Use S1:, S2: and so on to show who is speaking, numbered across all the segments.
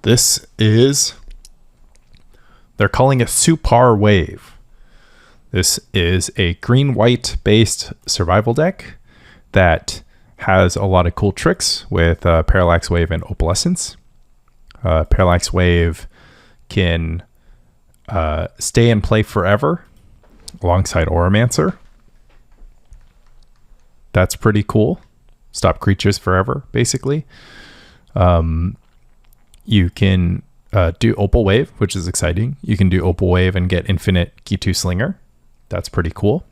S1: This is, they're calling it SurPar Wave. This is a green-white based survival deck that has a lot of cool tricks with Parallax Wave and Opalescence. Parallax Wave can stay and play forever alongside Auramancer. That's pretty cool. Stop creatures forever, basically. You can do Opal Wave, which is exciting. You can do Opal Wave and get infinite Ghitu Slinger. That's pretty cool.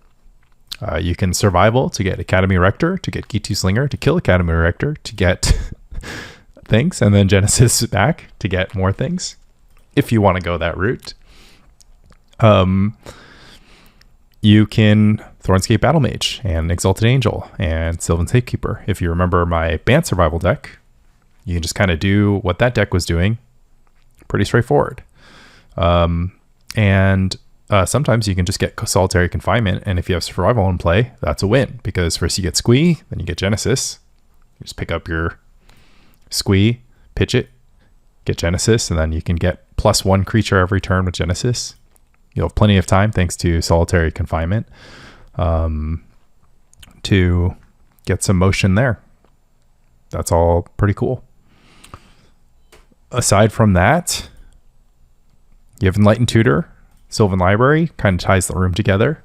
S1: You can Survival to get Academy Rector, to get Ghitu Slinger, to kill Academy Rector, to get things, and then Genesis back to get more things, if you want to go that route. You can Thornscape Battlemage and Exalted Angel and Sylvan Safekeeper. If you remember my Bant Survival deck, you can just kind of do what that deck was doing. Pretty straightforward. Sometimes you can just get Solitary Confinement, and if you have Survival in play, that's a win, because first you get Squee, then you get Genesis. You just pick up your Squee, pitch it, get Genesis, and then you can get +1 creature every turn with Genesis. You'll have plenty of time, thanks to Solitary Confinement, to get some motion there. That's all pretty cool. Aside from that, you have Enlightened Tutor. Sylvan Library kind of ties the room together.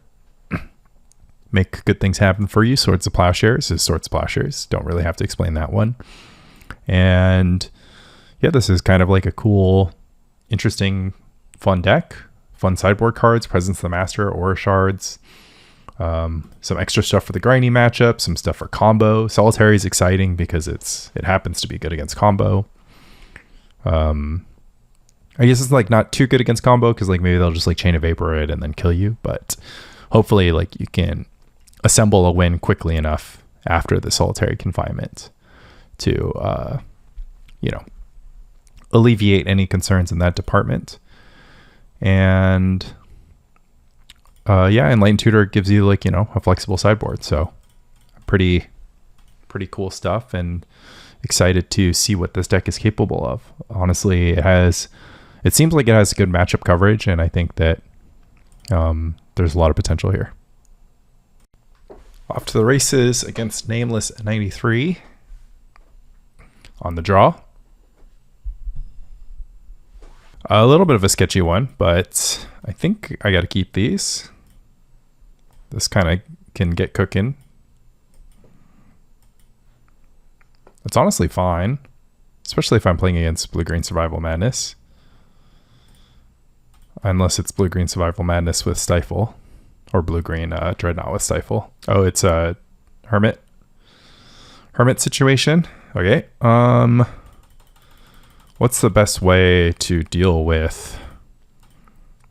S1: Make good things happen for you. Swords of Plowshares is Swords of Plowshares. Don't really have to explain that one. And yeah, this is kind of like a cool, interesting, fun deck. Fun sideboard cards, Presence of the Master, Aura Shards. Some extra stuff for the grindy matchup, some stuff for combo. Solitary is exciting because it happens to be good against combo. I guess it's like not too good against combo because like maybe they'll just like Chain of Vapor it and then kill you, but hopefully like you can assemble a win quickly enough after the Solitary Confinement to alleviate any concerns in that department. And Enlightened Tutor gives you like, a flexible sideboard. So pretty cool stuff, and excited to see what this deck is capable of. Honestly, it seems like it has good matchup coverage, and I think that there's a lot of potential here. Off to the races against Nameless 93 on the draw. A little bit of a sketchy one, but I think I got to keep these. This kind of can get cooking. It's honestly fine, especially if I'm playing against Blue-Green Survival Madness. Unless it's Blue-Green Survival Madness with Stifle, or Blue-Green Dreadnought with Stifle. Oh, it's a Hermit situation. Okay. What's the best way to deal with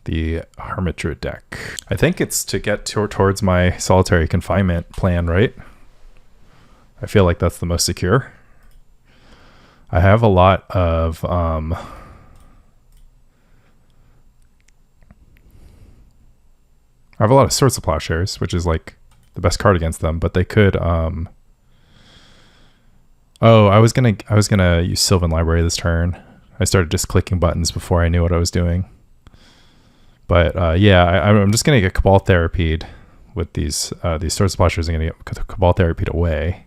S1: the Hermit Druid deck? I think it's to get towards my Solitary Confinement plan, right? I feel like that's the most secure. I have a lot of Swords of Plowshares, which is like the best card against them, but they could I was gonna use Sylvan Library this turn. I started just clicking buttons before I knew what I was doing. But I'm just gonna get Cabal Therapied with these Swords of Plowshares. I'm gonna get Cabal Therapied away.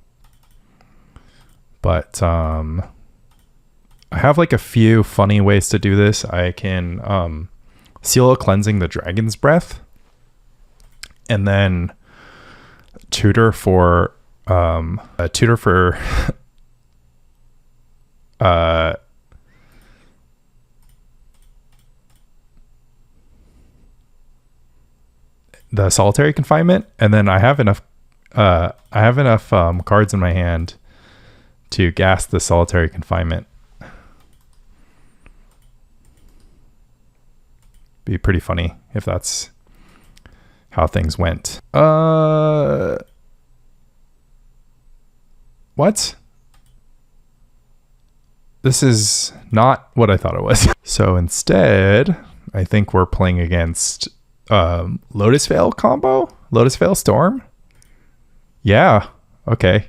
S1: But I have like a few funny ways to do this. I can Seal of Cleansing the Dragon's Breath, and then tutor for the Solitary Confinement, and then I have enough cards in my hand to gas the Solitary Confinement. Be pretty funny if that's how things went. What? This is not what I thought it was. So instead, I think we're playing against Lotus Veil combo? Lotus Veil Storm? Yeah, okay.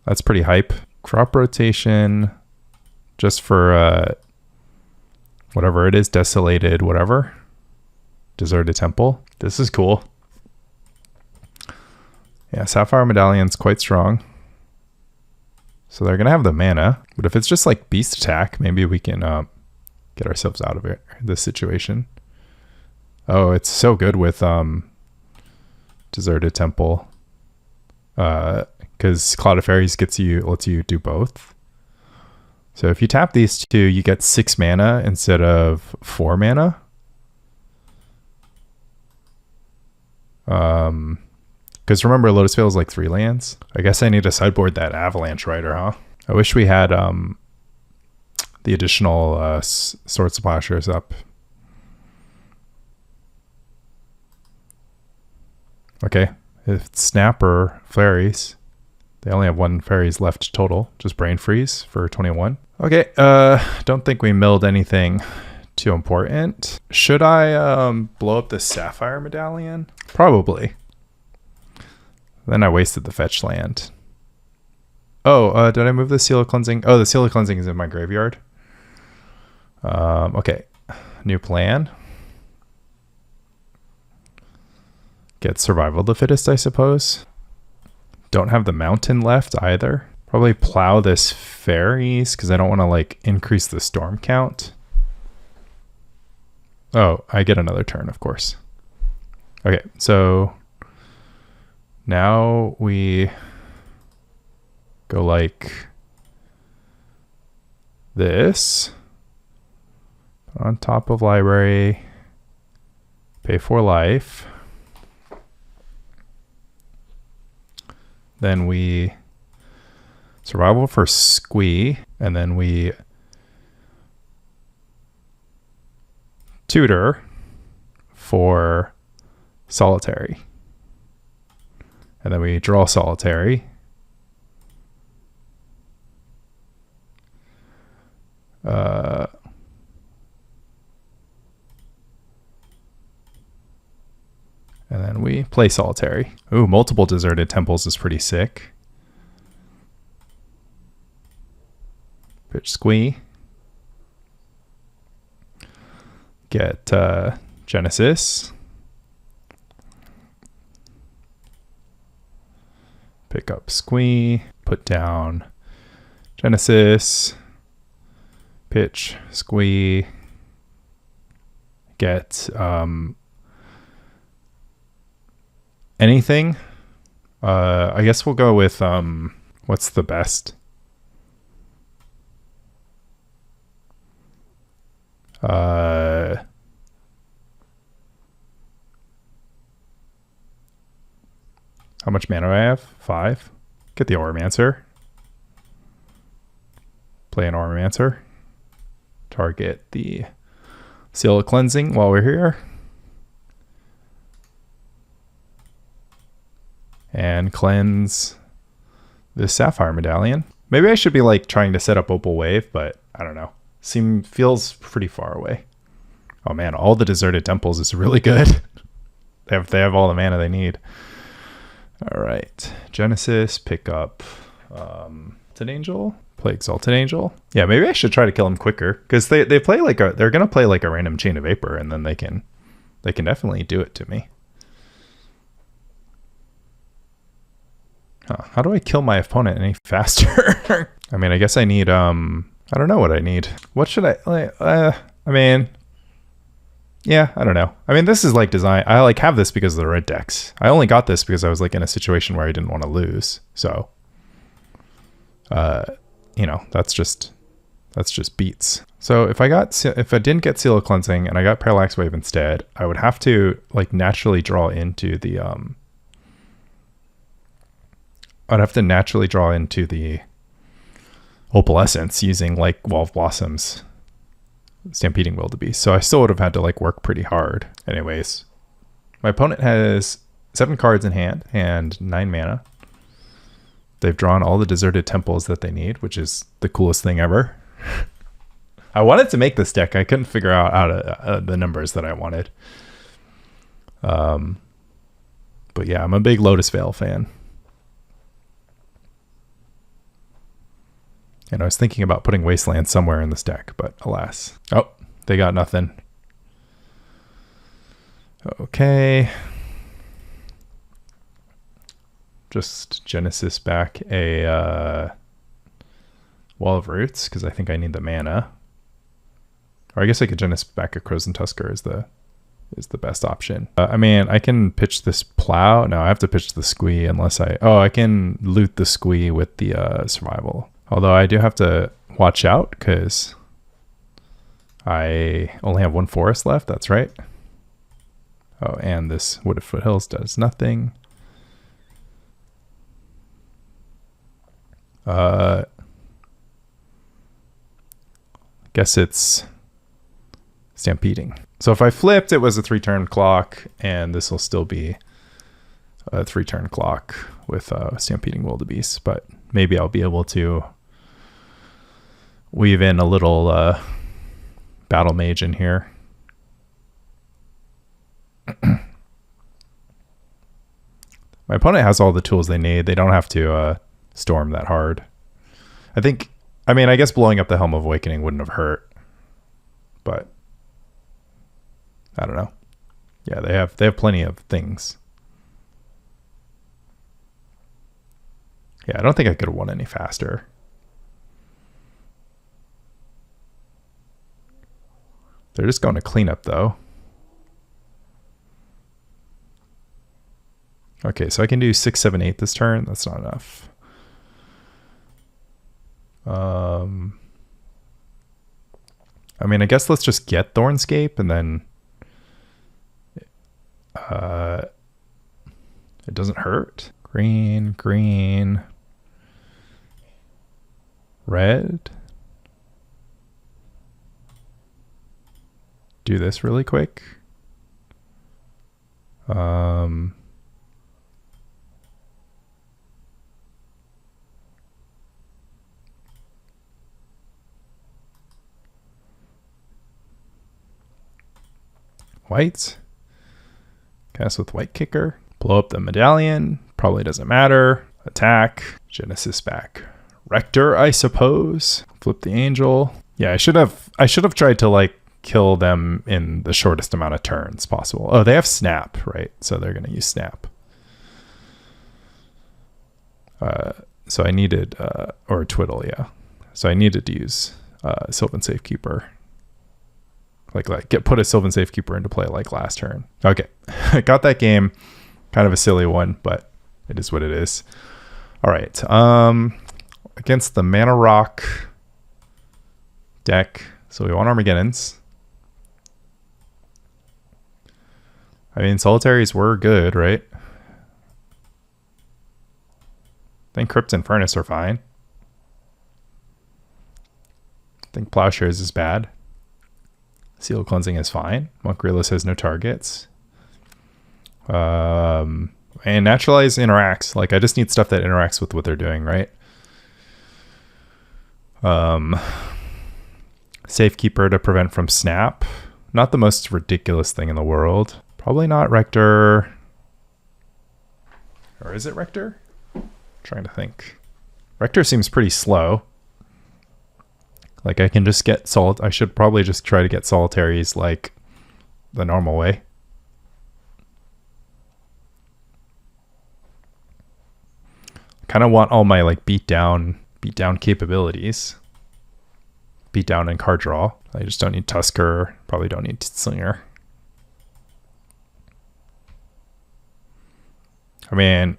S1: That's pretty hype. Crop rotation, just for whatever it is, desolated, whatever. Deserted Temple. This is cool. Yeah, Sapphire Medallion's quite strong. So they're going to have the mana. But if it's just like beast attack, maybe we can get ourselves out of it, this situation. Oh, it's so good with Deserted Temple. Because Cloud of Fairies lets you do both. So if you tap these two, you get 6 mana instead of 4 mana. Because remember, Lotus Veil is like 3 lands. I guess I need to sideboard that Avalanche Rider, huh? I wish we had the additional Swords of Plowshares up. Okay, if it's Snap or Fairies, they only have 1 Fairies left total. Just Brain Freeze for 21. Okay, don't think we milled anything too important. Should I blow up the Sapphire Medallion? Probably. Then I wasted the fetch land. Oh, did I move the Seal of Cleansing? Oh, the Seal of Cleansing is in my graveyard. Okay, new plan. Get Survival of the Fittest, I suppose. Don't have the Mountain left either. Probably plow this Fairies because I don't want to like increase the storm count. Oh, I get another turn, of course. Okay, so now we go like this. On top of library, pay 4 life. Then we survival for Squee, and then we tutor for Solitary. And then we draw Solitary. And then we play Solitary. Ooh, multiple Deserted Temples is pretty sick. Pitch Squee. Get Genesis. Pick up Squee. Put down Genesis. Pitch Squee. Get anything. I guess we'll go with what's the best? How much mana do I have? 5. Get the Auramancer. Play an Auramancer. Target the Seal of Cleansing while we're here. And cleanse the Sapphire Medallion. Maybe I should be like trying to set up Opal Wave, but I don't know. Feels pretty far away. Oh man, all the Deserted Temples is really good. they have all the mana they need. All right, Genesis, pick up Exalted Angel, play Exalted Angel. Yeah, maybe I should try to kill him quicker because they're gonna play like a random Chain of Vapor, and then they can definitely do it to me. How do I kill my opponent any faster? I mean, I guess I need I don't know what I need. What should I mean, yeah, I don't know. I mean, this is like design. I like have this because of the red decks. I only got this because I was like in a situation where I didn't want to lose. So, you know, that's just beats. So if I didn't get Seal of Cleansing and I got Parallax Wave instead, I would have to like naturally draw into the I'd have to naturally draw into the Opalescence using like Wall of Blossoms, Stampeding Wildebeests. So I still would have had to like work pretty hard. Anyways, my opponent has 7 cards in hand and 9 mana. They've drawn all the Deserted Temples that they need, which is the coolest thing ever. I wanted to make this deck. I couldn't figure out the numbers that I wanted. But yeah, I'm a big Lotus Veil fan. And I was thinking about putting Wasteland somewhere in this deck, but alas. Oh, They got nothing. Okay. Just Genesis back a Wall of Roots, because I think I need the mana. Or I guess I could Genesis back a Krosan Tusker is the best option. I mean, I can pitch this Plow. No, I have to pitch the Squee unless I can loot the Squee with the Survival. Although I do have to watch out because I only have one forest left. That's right. Oh, and this Wooded Foothills does nothing. Guess it's Stampeding. So if I flipped, it was a 3-turn clock, and this will still be a 3-turn clock with Stampeding Wildebeests, but maybe I'll be able to weave in a little Battlemage in here. My opponent has all the tools they need. They don't have to storm that hard. I mean, I guess blowing up the Helm of Awakening wouldn't have hurt, but I don't know. Yeah, they have plenty of things. Yeah, I don't think I could have won any faster. They're just going to clean up though. Okay, so I can do 6, 7, 8 this turn. That's not enough. I mean, I guess let's just get Thornscape and then it doesn't hurt. Green, green, red. Do this really quick. White. Cast with White Kicker. Blow up the Medallion. Probably doesn't matter. Attack. Genesis back. Rector, I suppose. Flip the Angel. Yeah, I should have tried to like kill them in the shortest amount of turns possible. Oh, they have Snap, right? So they're going to use Snap. So I needed, or Twiddle, yeah. So I needed to use Sylvan Safekeeper. Put a Sylvan Safekeeper into play like last turn. Okay, got that game. Kind of a silly one, but it is what it is. All right, against the Mana Rock deck, so we want Armageddons. I mean, Solitaries were good, right? I think Crypt and Furnace are fine. I think Plowshares is bad. Seal Cleansing is fine. Monk Realist has no targets. And Naturalize interacts. Like, I just need stuff that interacts with what they're doing, right? Safekeeper to prevent from Snap. Not the most ridiculous thing in the world. Probably not Rector. Or is it Rector? Trying to think. Rector seems pretty slow. Like, I can just get I should probably just try to get Solitaries like the normal way. I kind of want all my like beat down capabilities. Beat down and card draw. I just don't need Tusker. Probably don't need Slinger. I mean,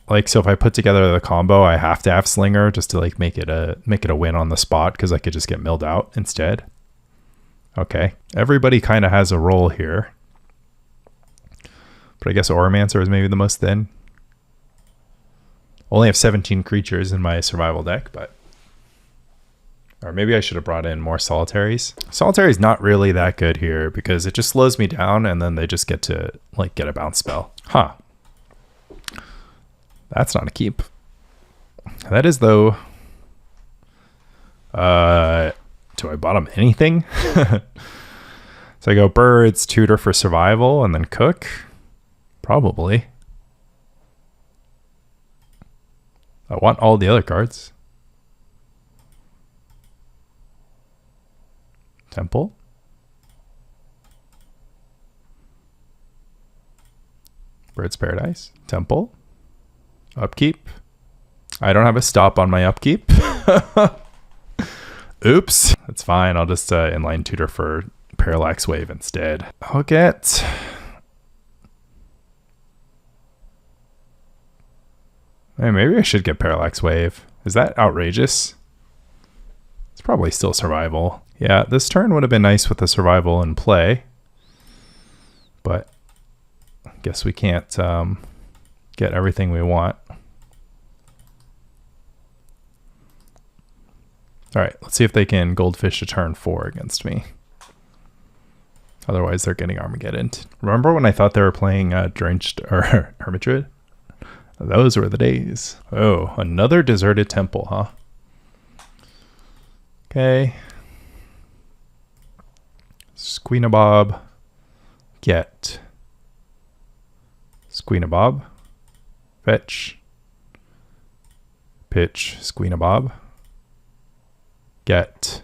S1: like, so if I put together the combo, I have to have Slinger just to like make it a win on the spot, because I could just get milled out instead. Okay, everybody kind of has a role here, but I guess Auramancer is maybe the most thin. Only have 17 creatures in my survival deck, but or maybe I should have brought in more Solitaries. Solitary is not really that good here because it just slows me down, and then they just get to like get a bounce spell. Huh. That's not a keep. That is, though. Do I bottom anything? So I go Birds, Tutor for survival, and then Cook? Probably. I want all the other cards. Temple? Bird's Paradise. Temple. Upkeep. I don't have a stop on my upkeep. Oops. That's fine. I'll just Enlightened Tutor for Parallax Wave instead. I'll get... Hey, maybe I should get Parallax Wave. Is that outrageous? It's probably still survival. Yeah, this turn would have been nice with the survival in play. But I guess we can't get everything we want. All right, let's see if they can Goldfish a turn 4 against me. Otherwise, they're getting Armageddon. Remember when I thought they were playing Drenched or Hermitrid? Those were the days. Oh, another deserted temple, huh? Okay. Squee Nabob. Get. Squee Nabob. Fetch. Pitch. Squee Nabob. Get.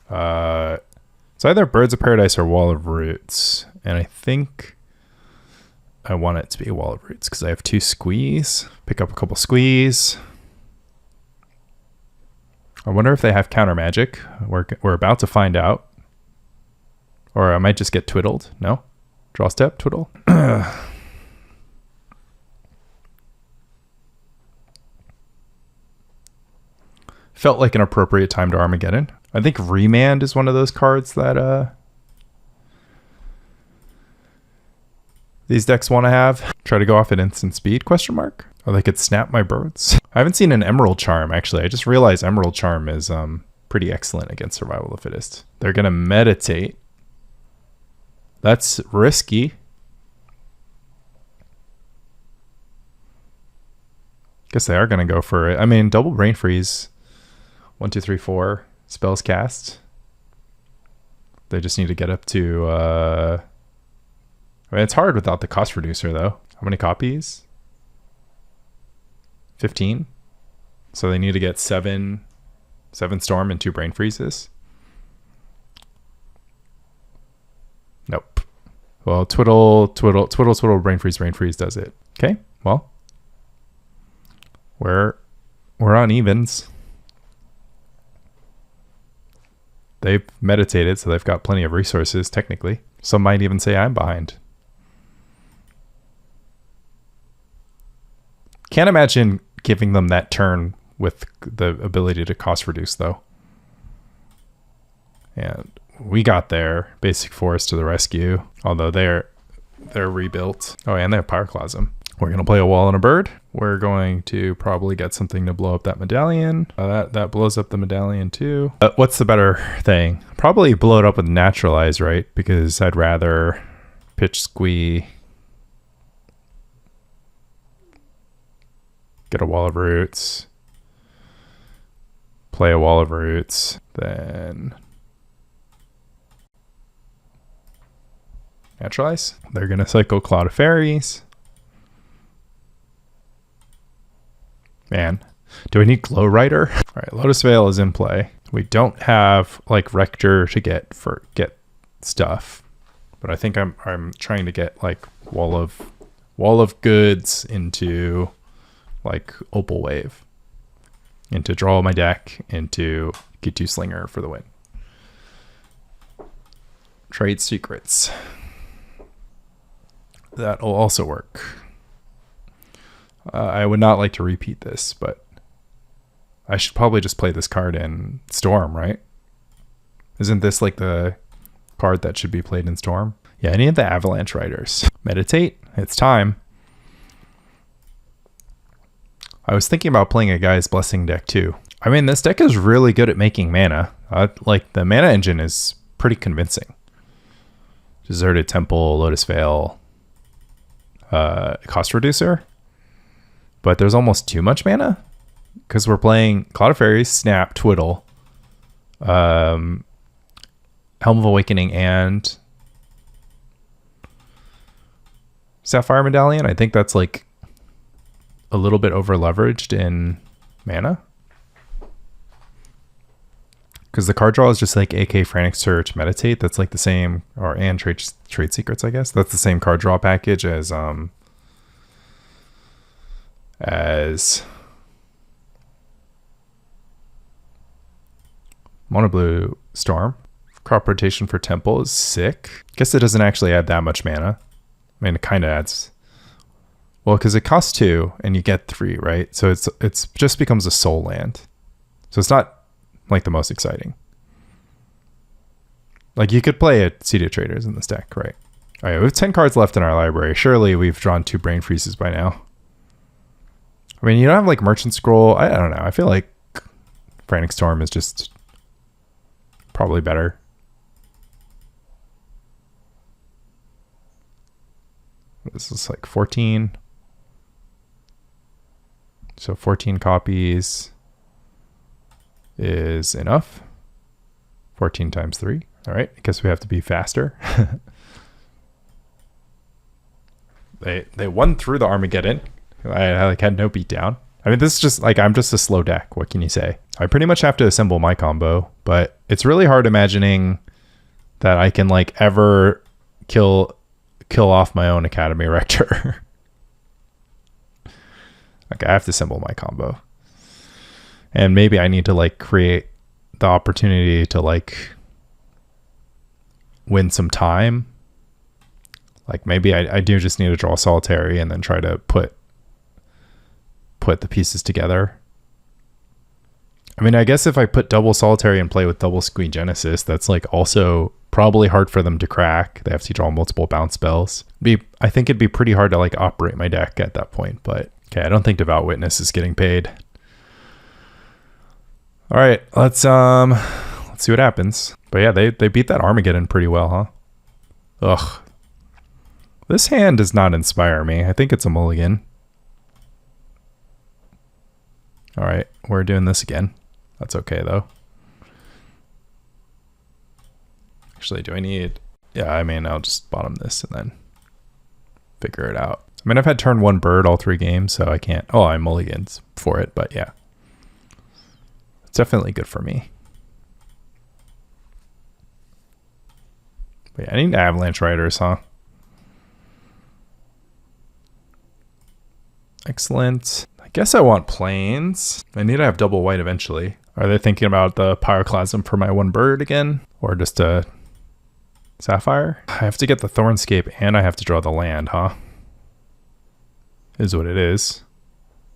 S1: It's either Birds of Paradise or Wall of Roots. And I think I want it to be Wall of Roots because I have 2 Squees. Pick up a couple Squees. I wonder if they have counter magic. We're about to find out. Or I might just get twiddled. No? Draw step, twiddle. Felt like an appropriate time to Armageddon. I think Remand is one of those cards that these decks want to have. Try to go off at instant speed, question mark? Or they could snap my birds. I haven't seen an Emerald Charm, actually. I just realized Emerald Charm is pretty excellent against Survival of the Fittest. They're going to meditate. That's risky. Guess they are going to go for it. I mean, double Brain Freeze. 1, 2, 3, 4 spells cast. They just need to get up to... I mean, it's hard without the cost reducer, though. How many copies? 15. So they need to get 7 Storm and 2 Brain Freezes. Nope. Well, twiddle, Brain Freeze does it. Okay, well. We're on evens. They've meditated, so they've got plenty of resources, technically. Some might even say I'm behind. Can't imagine giving them that turn with the ability to cost reduce, though. And we got there. Basic Forest to the rescue. Although they're rebuilt. Oh, and they have Pyroclasm. We're going to play a wall and a bird. We're going to probably get something to blow up that medallion. That blows up the medallion too. What's the better thing? Probably blow it up with Naturalize, right? Because I'd rather pitch Squee. Get a Wall of Roots. Play a Wall of Roots. Then Naturalize. They're going to cycle Cloud of Fairies. Man, do I need Glow Rider? All right, Lotus Veil is in play. We don't have like Rector to get stuff, but I think I'm trying to get like Wall of Goods into like Opal Wave, into draw my deck into Ghitu Slinger for the win. Trade Secrets. That'll also work. I would not like to repeat this, but I should probably just play this card in Storm, right? Isn't this like the card that should be played in Storm? Yeah, any of the Avalanche Riders. Meditate. It's time. I was thinking about playing a Guy's Blessing deck too. I mean, this deck is really good at making mana. Like the mana engine is pretty convincing. Deserted Temple, Lotus Veil, cost reducer. But there's almost too much mana because we're playing Cloud of Fairies, Snap, Twiddle, Helm of Awakening, and Sapphire Medallion. I think that's like a little bit over leveraged in mana because the card draw is just like AK Frantic Search, Meditate. That's like the same, and Trade Secrets, I guess. That's the same card draw package as as Mono Blue Storm. Crop rotation for Temple is sick. Guess it doesn't actually add that much mana. I mean, it kind of adds. Well, because it costs 2 and you get 3, right? So it's just becomes a soul land. So it's not like the most exciting. Like you could play it Seeded Traders in this deck, right? All right, we have 10 cards left in our library. Surely we've drawn 2 Brain Freezes by now. I mean, you don't have like Merchant Scroll. I don't know. I feel like Frantic Storm is just probably better. This is like 14. So 14 copies is enough. 14 times 3. All right, I guess we have to be faster. They won through the Armageddon. I like had no beatdown. I mean, this is just like, I'm just a slow deck. What can you say? I pretty much have to assemble my combo, but it's really hard imagining that I can like ever kill off my own Academy Rector. Like I have to assemble my combo. And maybe I need to like create the opportunity to like win some time. Like maybe I do just need to draw Solitary and then try to put the pieces together. I mean, I guess if I put double Solitary and play with double Squee Genesis, that's like also probably hard for them to crack. They have to draw multiple bounce spells. I think it'd be pretty hard to like operate my deck at that point, but okay, I don't think Devout Witness is getting paid. All right, let's see what happens. But yeah, they beat that Armageddon pretty well, huh? Ugh. This hand does not inspire me. I think it's a mulligan. All right, we're doing this again. That's okay though. Actually, do I need... Yeah, I mean, I'll just bottom this and then figure it out. I mean, I've had turn 1 bird all 3 games, so I can't... Oh, I mulligans for it, but yeah. It's definitely good for me. But yeah, I need Avalanche Riders, huh? Excellent. I guess I want plains. I need to have double white eventually. Are they thinking about the Pyroclasm for my 1 bird again? Or just a Sapphire? I have to get the Thornscape and I have to draw the land, huh? Is what it is.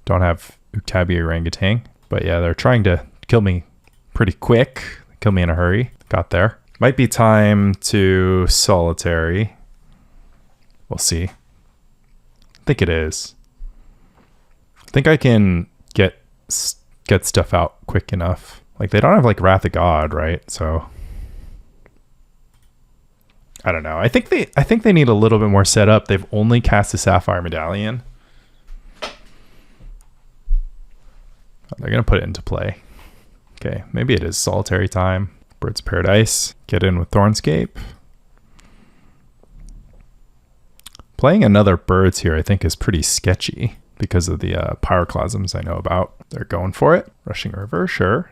S1: Don't have Uktabi Orangutan. But yeah, they're trying to kill me pretty quick. Kill me in a hurry. Got there. Might be time to Solitary. We'll see. I think it is. I think I can get stuff out quick enough. Like they don't have like Wrath of God, right? So I don't know. I think they need a little bit more setup. They've only cast a Sapphire Medallion. They're gonna put it into play. Okay, maybe it is Solitary time. Birds of Paradise. Get in with Thornscape. Playing another birds here I think is pretty sketchy because of the Pyroclasms I know about. They're going for it. Rushing River, sure.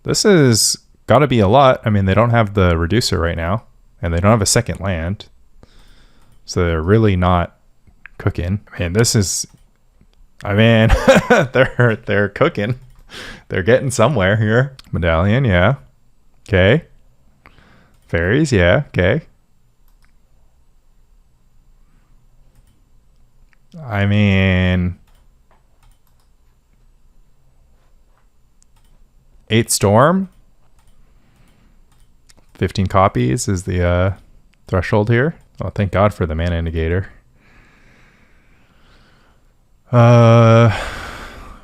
S1: This is gotta be a lot. I mean, they don't have the Reducer right now, and they don't have a second land. So they're really not cooking. Man, this is... I mean, they're cooking. They're getting somewhere here. Medallion, yeah. Okay. Fairies, yeah. Okay. I mean... 8 Storm. 15 copies is the threshold here. Oh, thank God for the mana indicator. Want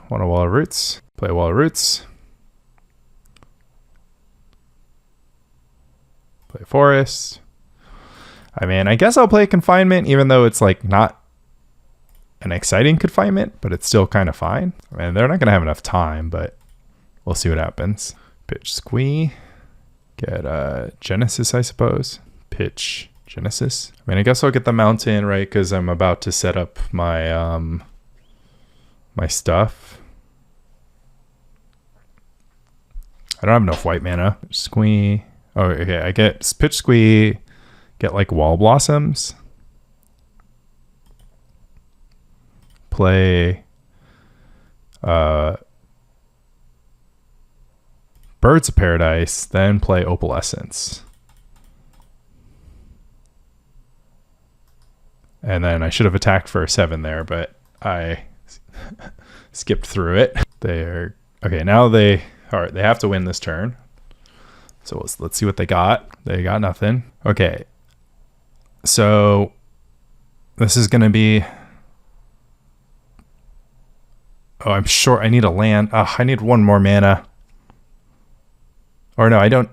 S1: a Wall of Roots. Play a Wall of Roots. Play a Forest. I mean, I guess I'll play Confinement, even though it's like not an exciting Confinement, but it's still kind of fine. I mean, they're not going to have enough time, but we'll see what happens. Pitch Squee. Get Genesis, I suppose. Pitch Genesis. I mean, I guess I'll get the Mountain, right? Because I'm about to set up my my stuff. I don't have enough white mana. Squee. Oh, okay. I get Pitch Squee. Get like Wall Blossoms. play Birds of Paradise, then play Opalescence. And then I should have attacked for a 7 there, but I skipped through it. They're okay. Now they have to win this turn. So let's see what they got. They got nothing. Okay. So this is going to be, oh, I'm sure I need a land. I need 1 more mana. Or no, I don't.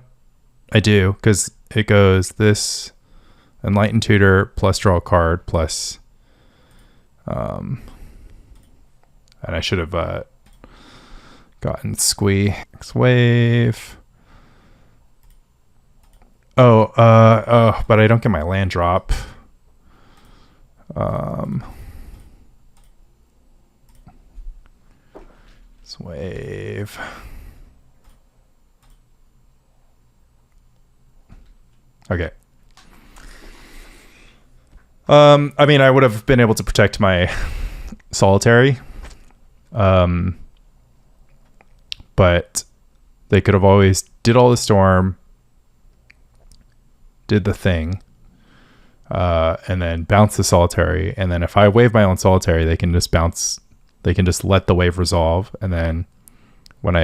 S1: I do, because it goes this Enlightened Tutor plus draw a card plus, and I should have gotten Squee. Wave. Oh, but I don't get my land drop. Wave. Okay. I mean, I would have been able to protect my Solitary. But they could have always did all the storm, did the thing, and then bounce the Solitary. And then if I wave my own Solitary, they can just bounce. They can just let the wave resolve. And then when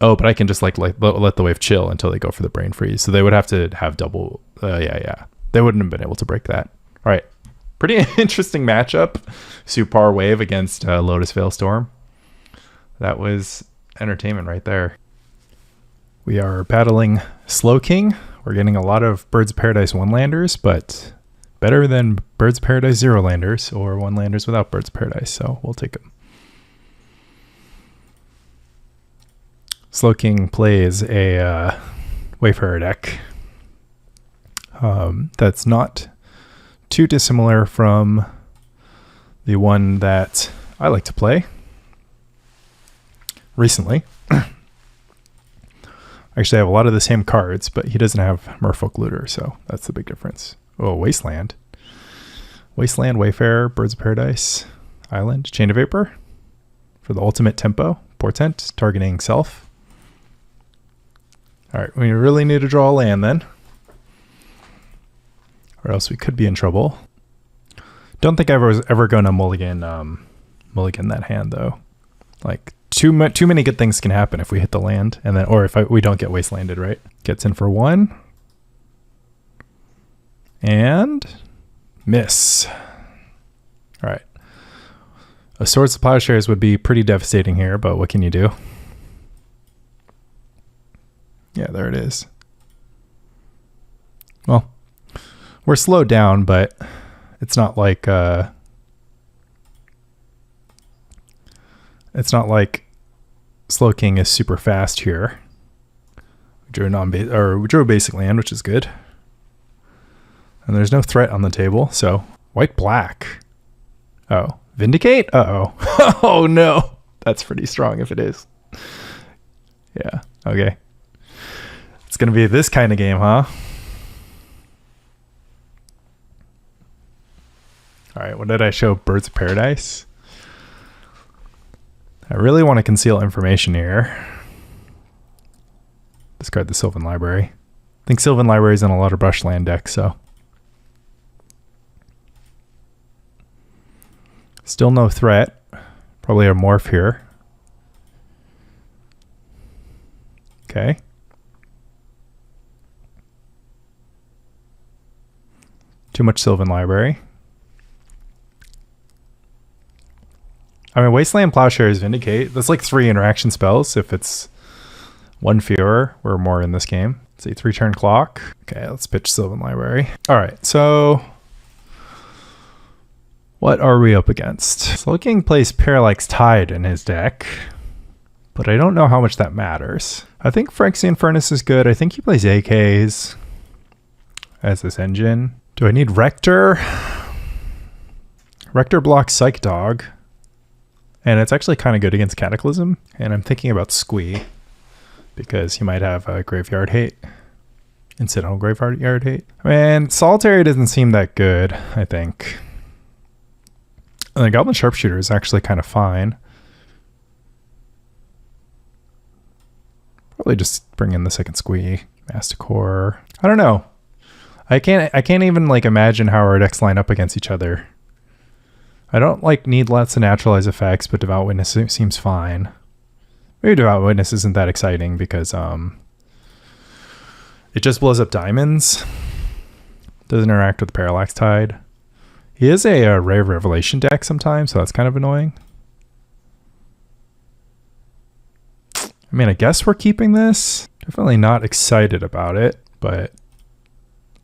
S1: but I can just like let the wave chill until they go for the brain freeze. So they would have to have double. Yeah. They wouldn't have been able to break that. All right. Pretty interesting matchup. SurPar wave against Lotus Veil Storm. That was entertainment right there. We are battling Slow King. We're getting a lot of Birds of Paradise 1-landers, but better than Birds of Paradise 0-landers or 1-landers without Birds of Paradise. So we'll take them. Slow King plays a Wayfarer deck that's not too dissimilar from the one that I like to play recently. Actually, I have a lot of the same cards, but he doesn't have Merfolk Looter, so that's the big difference. Oh, Wasteland. Wasteland, Wayfarer, Birds of Paradise, Island, Chain of Vapor for the ultimate tempo. Portent, targeting self. All right, we really need to draw a land then, or else we could be in trouble. Don't think I was ever going to mulligan that hand though. Like too many good things can happen if we hit the land, and then or we don't get wastelanded, right? Gets in for 1 and miss. All right, a Swords of Plowshares would be pretty devastating here, but what can you do? Yeah, there it is. Well, we're slowed down, but it's not like Slow King is super fast here. We drew a basic land, which is good. And there's no threat on the table, so white black. Oh, Vindicate? Uh-oh. Oh no. That's pretty strong if it is. Yeah, okay. It's going to be this kind of game, huh? All right, what did I show? Birds of Paradise? I really want to conceal information here. Discard the Sylvan Library. I think Sylvan Library is in a lot of Brushland decks, so. Still no threat. Probably a morph here. Okay. Too much Sylvan Library. I mean, Wasteland, Plowshares, Vindicate. That's like 3 interaction spells. If it's 1 fewer, we're more in this game. Let's see, 3-turn clock. Okay, let's pitch Sylvan Library. All right, so what are we up against? Slow King plays Parallax Tide in his deck, but I don't know how much that matters. I think Phyrexian Furnace is good. I think he plays AKs as this engine. Do I need Rector? Rector blocks Psych Dog. And it's actually kind of good against Cataclysm. And I'm thinking about Squee, because he might have a Graveyard Hate. Incidental Graveyard Hate. I mean, Solitary doesn't seem that good, I think. And the Goblin Sharpshooter is actually kind of fine. Probably just bring in the second Squee. Masticore. I don't know. I can't even like imagine how our decks line up against each other. I don't like need lots of Naturalize effects, but Devout Witness seems fine. Maybe Devout Witness isn't that exciting because it just blows up diamonds. Doesn't interact with the Parallax Tide. He is a Ray of Revelation deck sometimes, so that's kind of annoying. I mean, I guess we're keeping this. Definitely not excited about it, but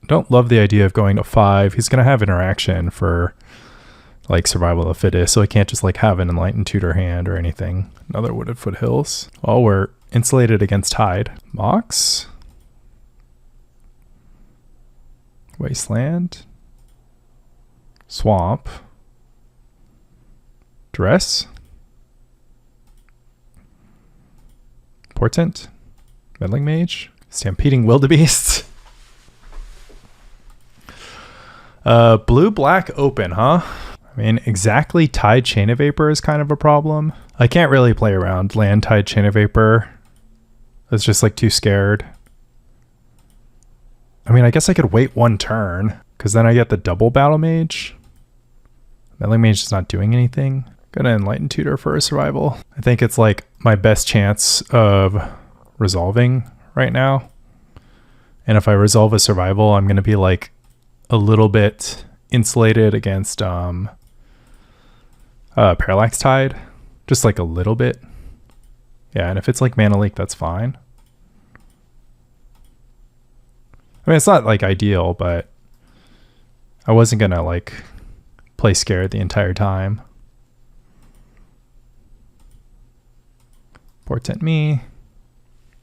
S1: don't love the idea of going to 5. He's going to have interaction for like survival of the fittest, so he can't just like have an Enlightened Tutor hand or anything. Another Wooded Foothills. Oh, we're insulated against Tide. Mox. Wasteland. Swamp. Dress. Portent. Meddling Mage. Stampeding Wildebeests. Blue-black open, huh? I mean, exactly Tide Chain of Vapor is kind of a problem. I can't really play around land Tide Chain of Vapor. It's just like too scared. I mean, I guess I could wait one turn, because then I get the double Battlemage. Meddling Mage is not doing anything. Gonna Enlightened Tutor for a survival. I think it's like my best chance of resolving right now. And if I resolve a survival, I'm gonna be like a little bit insulated against Parallax Tide. Just like a little bit. Yeah, and if it's like Mana Leak, that's fine. I mean, it's not like ideal, but I wasn't gonna like play scared the entire time. Portent me.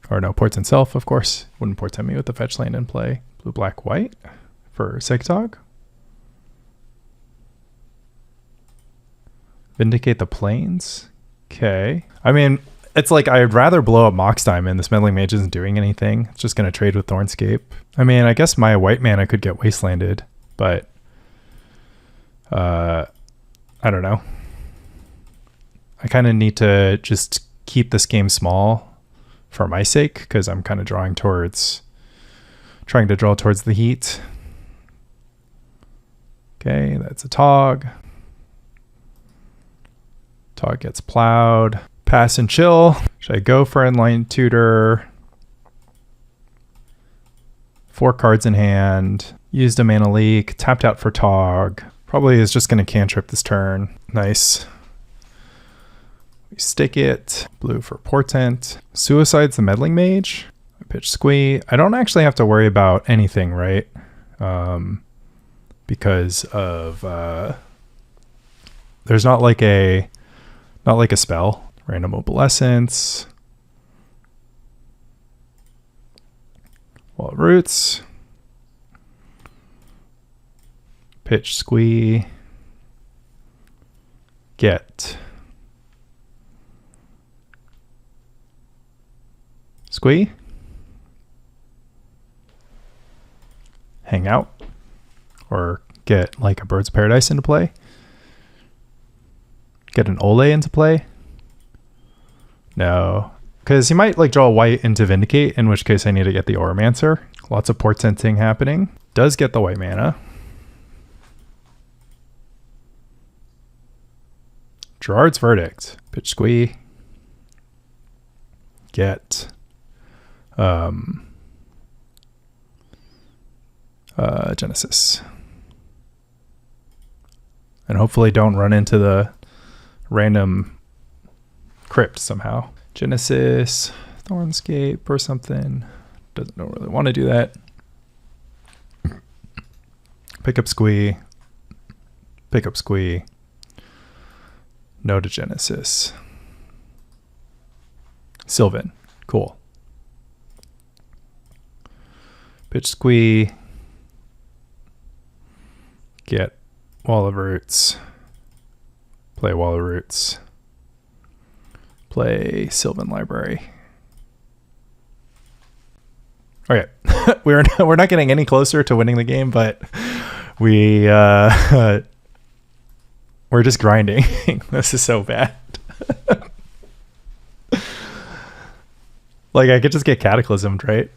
S1: Or no, Portent self, of course. Wouldn't Portent me with the fetch land in play. Blue, black, white for Sigtog. Vindicate the Plains. Okay. I mean, it's like I'd rather blow up Mox Diamond. This Meddling Mage isn't doing anything. It's just going to trade with Thornscape. I mean, I guess my white mana could get wastelanded, but I don't know. I kind of need to just keep this game small for my sake, because I'm kind of trying to draw towards the heat. Okay, that's a Tog. Tog gets plowed. Pass and chill. Should I go for Enlightened Tutor? 4 cards in hand. Used a Mana Leak. Tapped out for Tog. Probably is just going to cantrip this turn. Nice. We stick it. Blue for Portent. Suicide's the Meddling Mage. I pitch Squee. I don't actually have to worry about anything, right? Because of there's not like a spell. Random Opalescence. Wall Roots. Pitch Squee. Get Squee. Hang out. Or get like a Bird's Paradise into play. Get an Ole into play. No, because he might like draw a white into Vindicate, in which case I need to get the Auramancer. Lots of portenting happening. Does get the white mana. Gerard's Verdict. Pitch Squee. Get Genesis. And hopefully don't run into the random Crypt somehow. Genesis, Thornscape or something. Don't really want to do that. Pick up Squee. Pick up Squee. No to Genesis. Sylvan. Cool. Pitch Squee. Get Wall of Roots. Play Wall of Roots. Play Sylvan Library. Okay, we're not getting any closer to winning the game, but we We're just grinding. This is so bad. Like, I could just get cataclysmed, right?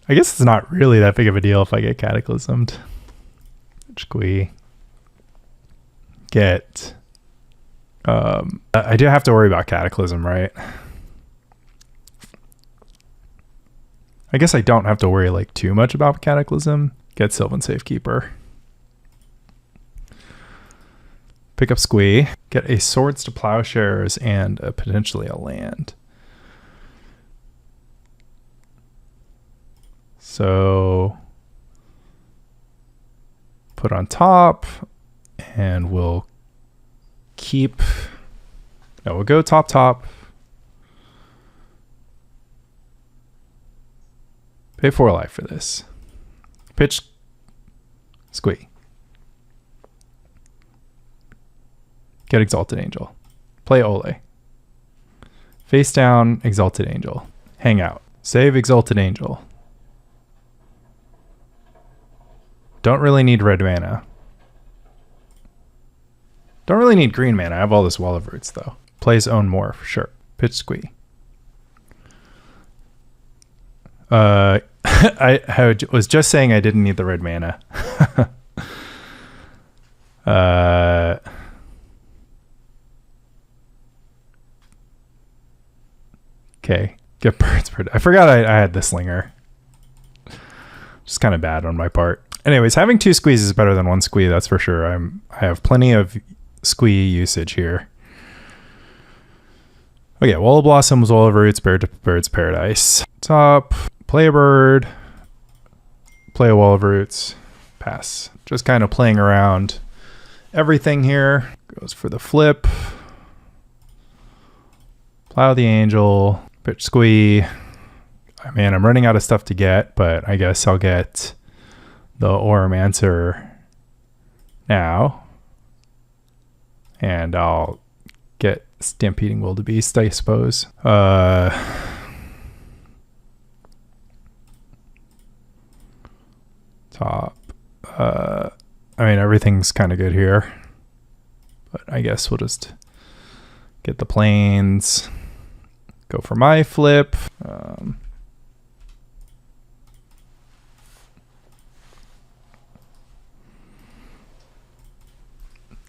S1: I guess it's not really that big of a deal if I get cataclysmed. Squee. Get... I do have to worry about cataclysm, right? I guess I don't have to worry like too much about cataclysm. Get Sylvan Safekeeper. Pick up Squee. Get a Swords to Plowshares and potentially a land. So put on top, and we'll keep... No, we'll go top. Pay 4 life for this. Pitch Squee. Get Exalted Angel. Play Ole. Face down Exalted Angel. Hang out. Save Exalted Angel. Don't really need red mana. Don't really need green mana. I have all this Wall of Roots though. Plays own more for sure. Pitch Squee. I was just saying I didn't need the red mana. Okay. Get birds. I forgot I had the Slinger. Just kind of bad on my part. Anyways, having 2 Squees is better than 1 Squee, that's for sure. I have plenty of Squee usage here. Okay, Wall of Blossoms, Wall of Roots, Bird's Paradise. Top, play a bird, play a Wall of Roots, pass. Just kind of playing around everything here. Goes for the flip. Plow the Angel, pitch Squee. I mean, I'm running out of stuff to get, but I guess I'll get the Auramancer now. And I'll get Stampeding Wildebeests, I suppose. Top. I mean, everything's kind of good here. But I guess we'll just get the plains. Go for my flip.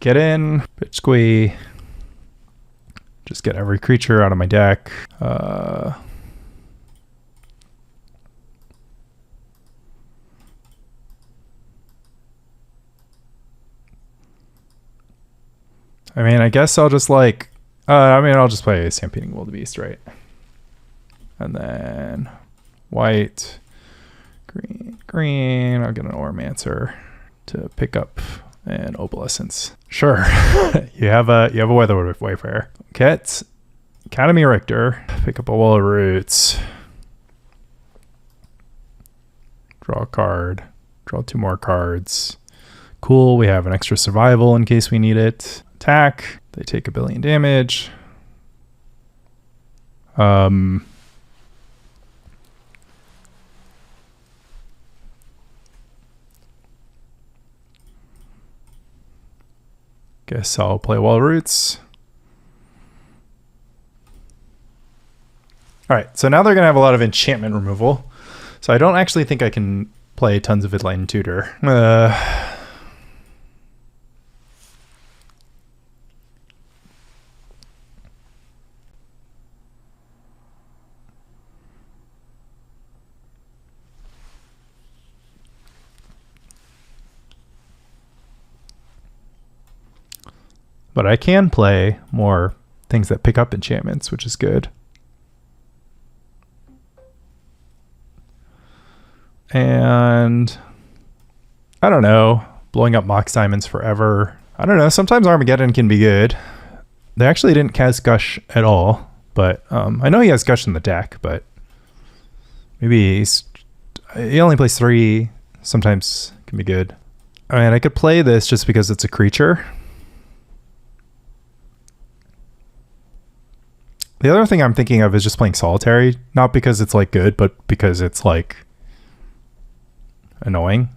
S1: Get in, pitch Squee. Just get every creature out of my deck. I mean, I guess I'll just like, I'll just play Stampeding Wildebeest, right? And then white, green. I'll get an Auramancer to pick up an Opalescence. Sure. you have a Weatherwood Wayfarer. Get Academy Rector. Pick up a Wall of Roots. Draw a card. Draw 2 more cards. Cool. We have an extra survival in case we need it. Attack. They take 1 billion damage. Guess I'll play Wall of Roots. All right, so now they're going to have a lot of enchantment removal. So I don't actually think I can play tons of Enlightened Tutor. But I can play more things that pick up enchantments, which is good. And I don't know, blowing up Mox Diamonds forever. I don't know, sometimes Armageddon can be good. They actually didn't cast Gush at all, but I know he has Gush in the deck, but maybe he only plays 3, sometimes can be good. I mean, I could play this just because it's a creature. The other thing I'm thinking of is just playing Solitary, not because it's like good, but because it's like annoying.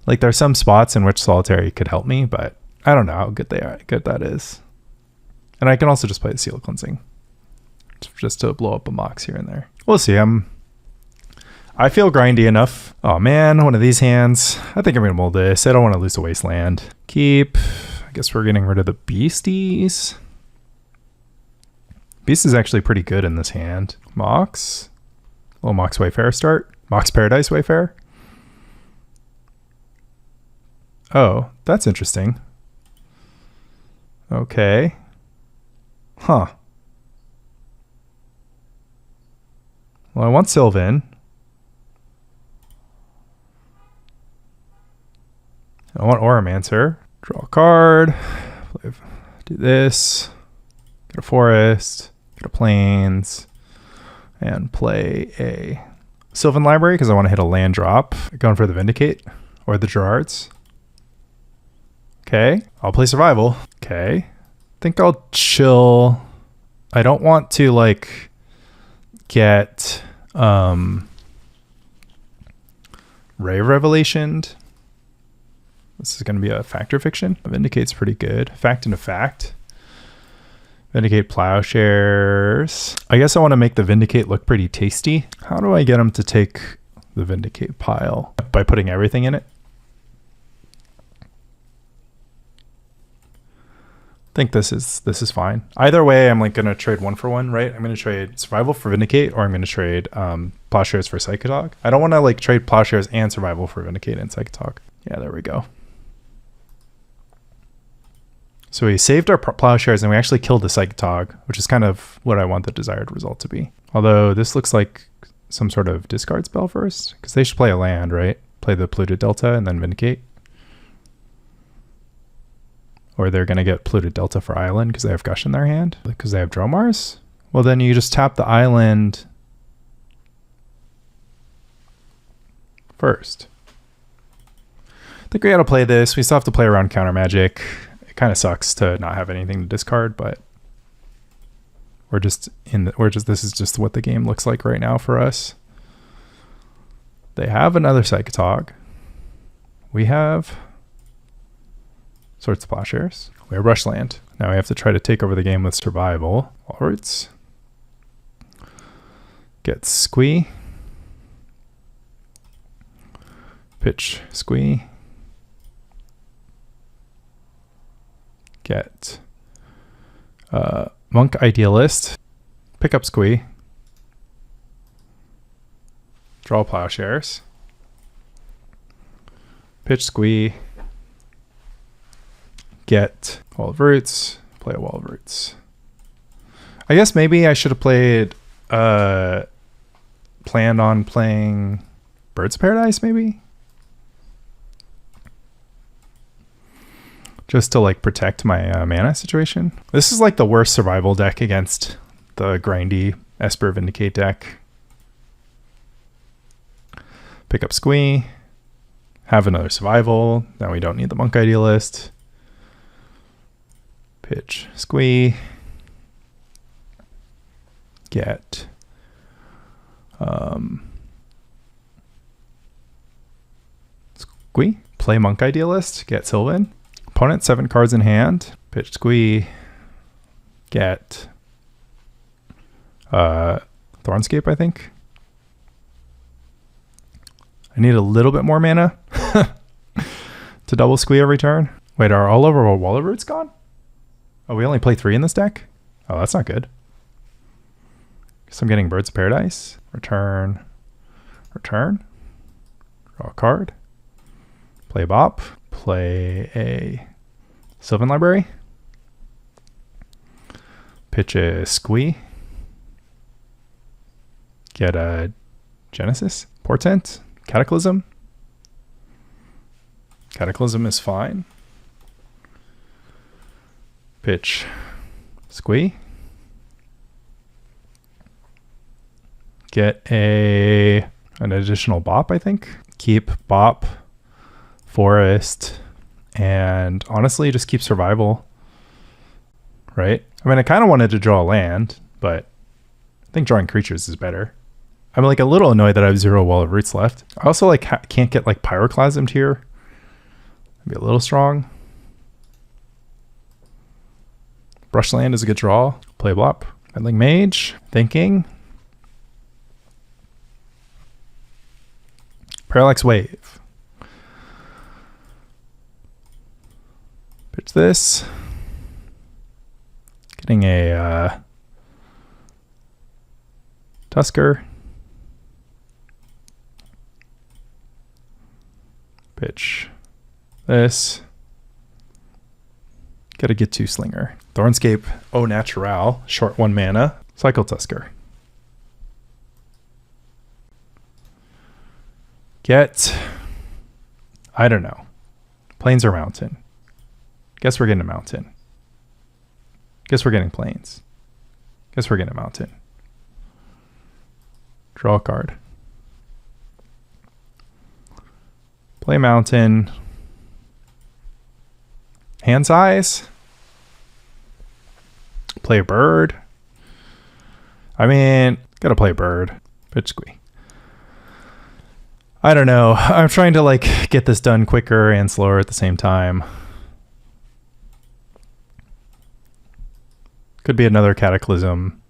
S1: Like there's some spots in which Solitary could help me, but I don't know how good that is. And I can also just play the Seal Cleansing just to blow up a Mox here and there. We'll see. I feel grindy enough. Oh man, one of these hands. I think I'm gonna mold this. I don't want to lose a Wasteland. Keep. I guess we're getting rid of the Beasties. Beast is actually pretty good in this hand. Mox. Little Mox Wayfarer start. Mox Paradise Wayfarer. Oh, that's interesting. Okay. Huh. Well, I want Sylvan. I want Auramancer. Draw a card. Do this. Get a forest. Get a plains. And play a Sylvan Library because I want to hit a land drop. Going for the Vindicate or the Gerards. Okay. I'll play Survival. Okay. I think I'll chill. I don't want to like get Ray Revelationed. This is going to be a fact or fiction. Vindicate's pretty good. Fact and a fact. Vindicate Plowshares. I guess I want to make the Vindicate look pretty tasty. How do I get them to take the Vindicate pile? By putting everything in it? I think this is fine. Either way, I'm like going to trade 1-for-1, right? I'm going to trade Survival for Vindicate, or I'm going to trade Plowshares for Psychotog. I don't want to like trade Plowshares and Survival for Vindicate and Psychotog. Yeah, there we go. So we saved our Plowshares and we actually killed the Psychotog, which is kind of what I want the desired result to be. Although this looks like some sort of discard spell first, because they should play a land, right? Play the Polluted Delta and then Vindicate. Or they're going to get Polluted Delta for Island because they have Gush in their hand. Because they have Dromars? Well, then you just tap the Island first. I think we got to play this. We still have to play around Counter Magic. It kind of sucks to not have anything to discard, but this is just what the game looks like right now for us. They have another Psychotog. We have Swords to Plowshares. We have Brushland. Now we have to try to take over the game with Survival. Wall Roots. Get Squee. Pitch Squee. Get Monk Idealist. Pick up Squee. Draw Plowshares. Pitch Squee. Get Wall of Roots. Play a Wall of Roots. I guess maybe I should have planned on playing Birds of Paradise maybe? Just to like protect my mana situation. This is like the worst survival deck against the grindy Esper Vindicate deck. Pick up Squee. Have another survival. Now we don't need the Monk Idealist. Pitch Squee. Get Squee. Play Monk Idealist. Get Sylvan. Opponent 7 cards in hand. Pitch Squee. Get Thornscape, I think. I need a little bit more mana to double Squee every turn. Wait, are all of our Wall of Roots gone? Oh, we only play 3 in this deck? Oh, that's not good. So I'm getting Birds of Paradise. Return. Return. Draw a card. Play a Bop. Play a Sylvan Library. Pitch a Squee. Get a Genesis. Portent. Cataclysm. Cataclysm is fine. Pitch Squee. Get an additional Bop, I think. Keep Bop, Forest, and honestly just keep Survival. Right? I mean, I kind of wanted to draw a land, but I think drawing creatures is better. I'm like a little annoyed that I have 0 Wall of Roots left. I also like can't get like Pyroclasmed here. Maybe a little strong. Brushland is a good draw. Play a blop. Meddling Mage. Thinking. Parallax Wave. Pitch this. Getting a Tusker. Pitch this. Got to Ghitu Slinger. Thornscape Au Naturel. Short 1 mana. Cycle Tusker. Get, I don't know. Plains or mountain? Guess we're getting a mountain. Guess we're getting plains. Guess we're getting a mountain. Draw a card. Play mountain. Hand size. Play a bird. I mean, gotta play a bird. Pitch Squee. I don't know. I'm trying to like get this done quicker and slower at the same time. Could be another Cataclysm.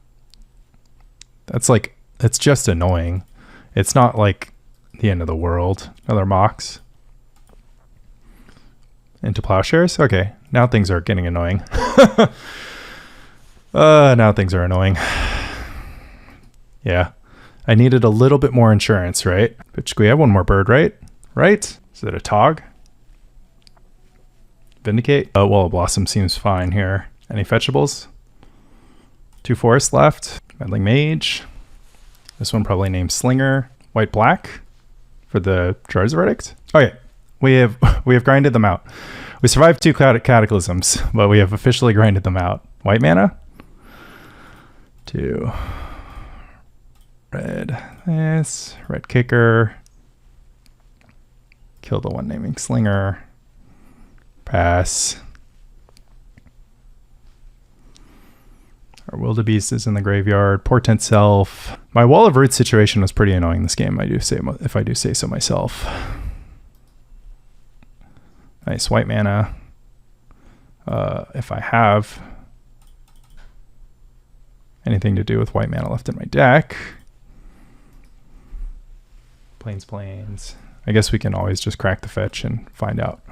S1: That's like, it's just annoying. It's not like the end of the world. Another Mox. Into Plowshares? Okay, now things are getting annoying. Now things are annoying. Yeah. I needed a little bit more insurance, right? But we have one more bird, right? Right? Is it a Tog? Vindicate? Oh, well, Blossom seems fine here. Any fetchables? 2 forests left. Meddling Mage. This one probably named Slinger. White Black for the Jar's Verdict. Okay, we have grinded them out. We survived 2 Cataclysms, but we have officially grinded them out. White mana. 2. Red this, red kicker, kill the one naming Slinger, pass. Our Wildebeest is in the graveyard, Portent Self. My Wall of Roots situation was pretty annoying this game, if I do say so myself. Nice white mana. If I have anything to do with white mana left in my deck. Plains. I guess we can always just crack the fetch and find out.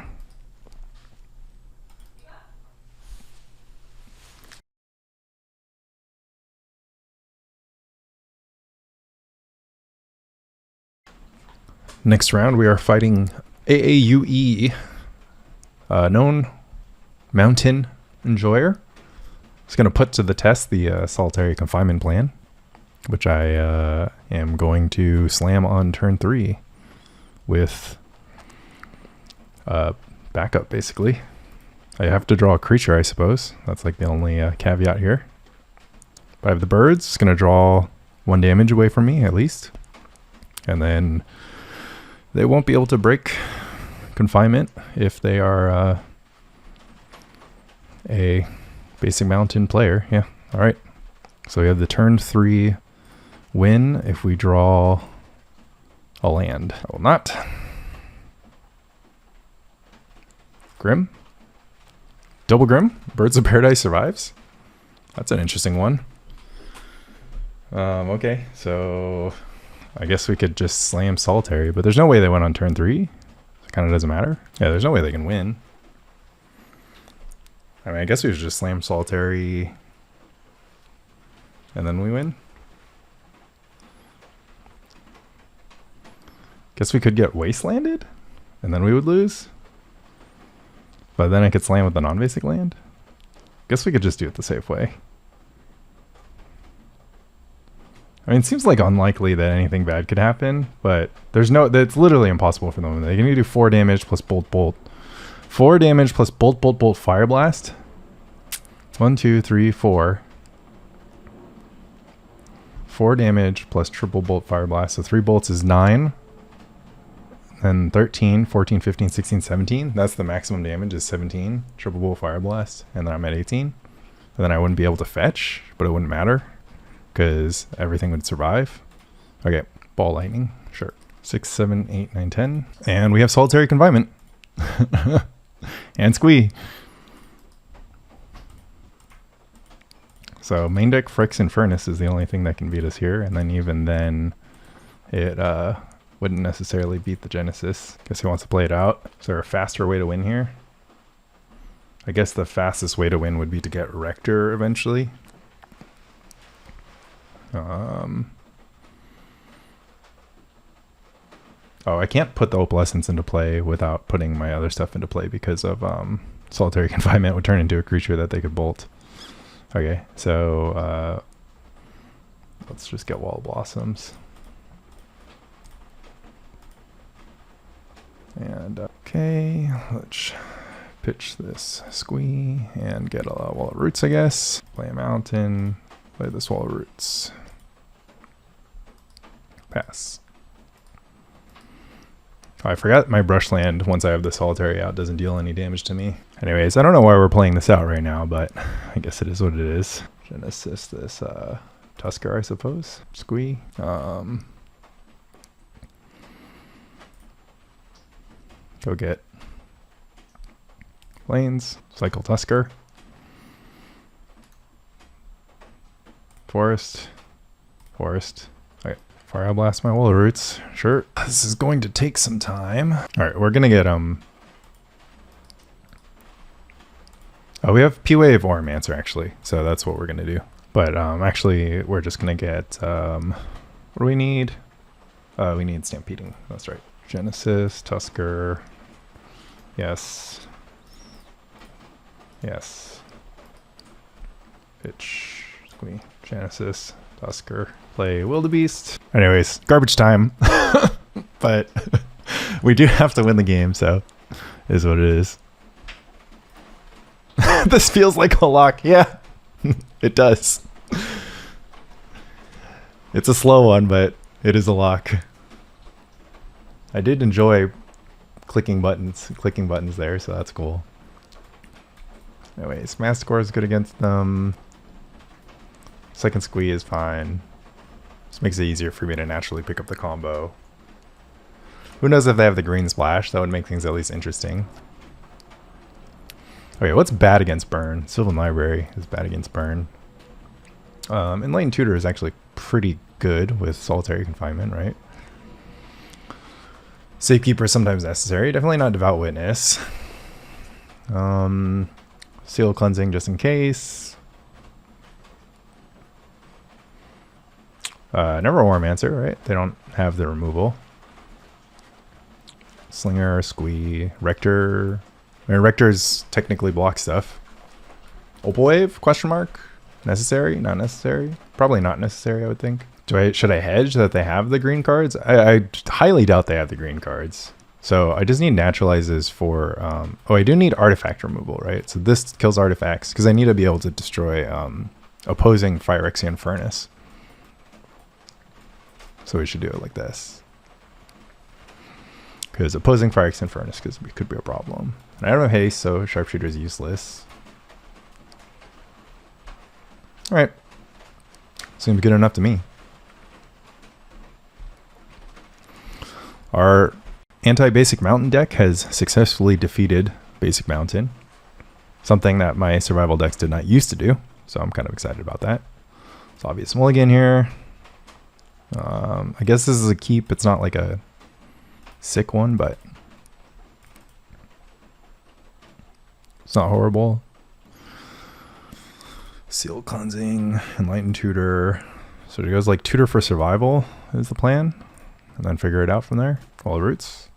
S1: Next round we are fighting AAUE, known Mountain Enjoyer. It's going to put to the test the Solitary Confinement plan, which I am going to slam on turn 3 with backup, basically. I have to draw a creature, I suppose. That's like the only caveat here. But I have the birds. It's going to draw 1 damage away from me, at least. And then they won't be able to break confinement if they are a basic mountain player. Yeah, all right. So we have the turn 3 win if we draw a land. I will not. Grim. Double Grim. Birds of Paradise survives. That's an interesting one. Okay, so I guess we could just slam Solitary, but there's no way they went on turn 3. It kind of doesn't matter. Yeah, there's no way they can win. I mean, I guess we should just slam Solitary and then we win. Guess we could get Wastelanded and then we would lose. But then I could slam with the non-basic land. Guess we could just do it the safe way. I mean, it seems like unlikely that anything bad could happen, but there's no, it's literally impossible for them. They can do 4 damage plus bolt bolt. 4 damage plus bolt bolt bolt fire blast. 1, 2, 3, 4. 4 damage plus triple bolt fire blast. So 3 bolts is 9. Then 13, 14, 15, 16, 17. That's the maximum damage is 17. Triple bolt fire blast. And then I'm at 18. And then I wouldn't be able to fetch, but it wouldn't matter because everything would survive. Okay, ball lightning. Sure. 6, 7, 8, 9, 10. And we have Solitary Confinement. And Squee. So main deck Phyrexian Furnace is the only thing that can beat us here, and then even then, it wouldn't necessarily beat the Genesis. Guess he wants to play it out. Is there a faster way to win here? I guess the fastest way to win would be to get Rector eventually. Oh, I can't put the Opalescence into play without putting my other stuff into play because of Solitary Confinement would turn into a creature that they could bolt. Okay, so let's just get Wall of Blossoms. And okay, let's pitch this Squee and get a Wall of Roots, I guess. Play a Mountain, play this Wall of Roots. Pass. Oh, I forgot my Brushland, once I have the Solitary out, doesn't deal any damage to me. Anyways, I don't know why we're playing this out right now, but I guess it is what it is. Genesis this Tusker, I suppose. Squee. Go get Lanes, cycle Tusker. Forest. Okay, Fire Blast my Wall of Roots. Sure. This is going to take some time. Alright, we're gonna get Oh, we have P-Wave Auramancer actually, so that's what we're gonna do. But actually we're just gonna get what do we need? We need Stampeding, that's right. Genesis, Tusker. Yes. Yes. Pitch. Squee. Genesis. Tusker. Play Wildebeest. Anyways, garbage time. But we do have to win the game, so it is what it is. This feels like a lock. Yeah, it does. It's a slow one, but it is a lock. I did enjoy clicking buttons there, so that's cool. Anyways, Mass Score is good against them. Second Squee is fine. Just makes it easier for me to naturally pick up the combo. Who knows if they have the green splash? That would make things at least interesting. Okay, what's bad against burn? Sylvan Library is bad against burn. Enlightened Tutor is actually pretty good with Solitary Confinement, right? Safekeeper is sometimes necessary. Definitely not Devout Witness. Seal Cleansing just in case. Never Auramancer, right? They don't have the removal. Slinger, Squee, Rector. I mean, Rector's technically block stuff. Opal Wave? Question mark? Necessary? Not necessary? Probably not necessary, I would think. Should I hedge that they have the green cards? I highly doubt they have the green cards. So I just need Naturalizes for... oh, I do need artifact removal, right? So this kills artifacts, because I need to be able to destroy opposing Phyrexian Furnace. So we should do it like this. Because opposing Phyrexian Furnace could be a problem. And I don't have haste, so Sharpshooter is useless. Alright. Seems good enough to me. Our anti-basic mountain deck has successfully defeated basic mountain. Something that my survival decks did not used to do. So I'm kind of excited about that. It's obvious mulligan here. I guess this is a keep. It's not like a sick one, but it's not horrible. Seal Cleansing, Enlightened Tutor. So it goes like Tutor for Survival is the plan. And then figure it out from there. Wall of Roots.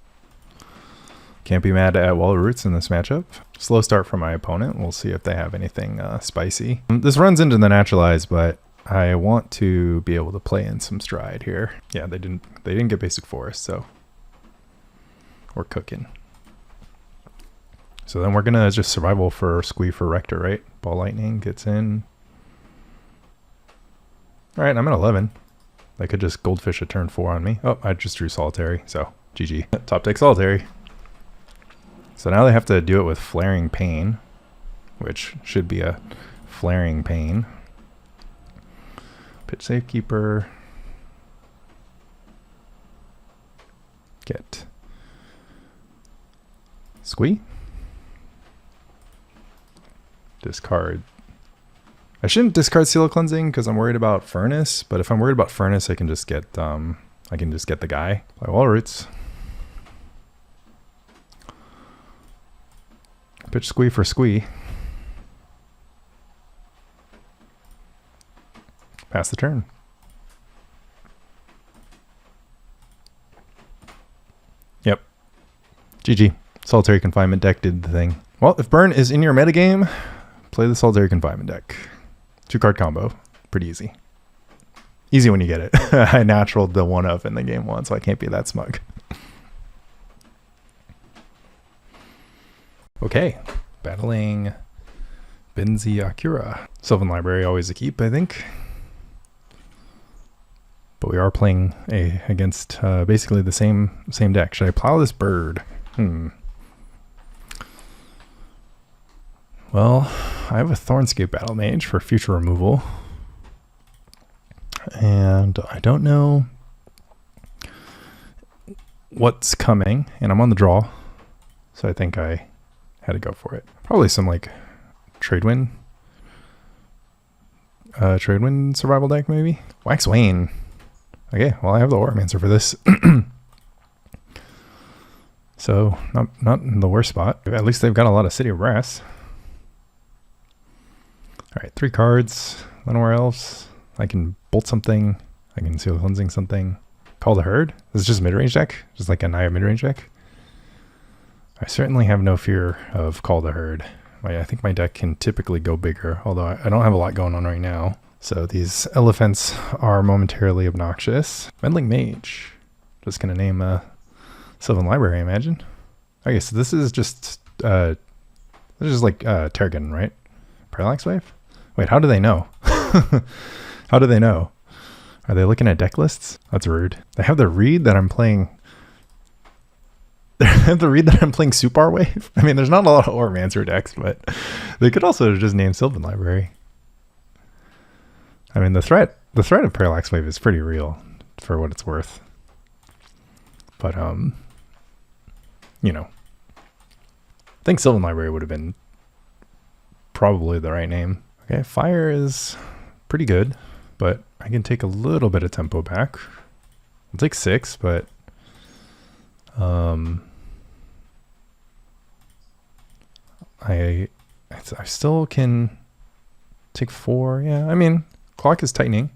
S1: Can't be mad at Wall of Roots in this matchup. Slow start for my opponent. We'll see if they have anything spicy. This runs into the Naturalize, but I want to be able to play in some stride here. Yeah, they didn't get basic forest, so we're cooking. So then we're gonna just survival for Squee for Rector, right? Ball Lightning gets in. All right, I'm at 11. They could just Goldfish a turn 4 on me. Oh, I just drew Solitary, so GG. Top deck Solitary. So now they have to do it with Flaring Pain, which should be a Flaring Pain. Pitch Safekeeper. Get Squee. Discard. I shouldn't discard Seal Cleansing because I'm worried about Furnace, but if I'm worried about Furnace, I can just get the guy. Play Wall Roots. Pitch Squee for Squee. Pass the turn. Yep. GG. Solitary Confinement deck did the thing. Well, if Burn is in your metagame, play the Solitary Confinement deck. 2-card combo. Pretty easy. Easy when you get it. I naturaled the 1-of in the game one, so I can't be that smug. Okay. Battling Benzi Akira. Sylvan Library, always a keep, I think. But we are playing against basically the same deck. Should I plow this bird? Well, I have a Thornscape Battlemage for future removal. And I don't know what's coming. And I'm on the draw. So I think I had to go for it. Probably some like Trade-Wind survival deck maybe? Wax Wane. Okay, well I have the Auramancer for this. So not in the worst spot. At least they've got a lot of City of Brass. Alright, 3 cards. Llanowar Elves. I can bolt something. I can Seal Cleansing something. Call the Herd. This is just mid-range deck. Just like a Naya mid-range deck. I certainly have no fear of Call the Herd. I think my deck can typically go bigger, although I don't have a lot going on right now. So these elephants are momentarily obnoxious. Meddling Mage. Just gonna name a Sylvan Library, I imagine. Okay, so this is just like Terragon, right? Parallax Wave? Wait, how do they know? How do they know? Are they looking at deck lists? That's rude. They have the read that I'm playing. They have the read that I'm playing SurPar Wave. I mean, there's not a lot of Auramancer decks, but they could also just name Sylvan Library. I mean, the threat of Parallax Wave is pretty real for what it's worth. But you know, I think Sylvan Library would have been probably the right name. Okay, Fire is pretty good, but I can take a little bit of tempo back. I'll take 6, but I still can take 4. Yeah, I mean, clock is tightening,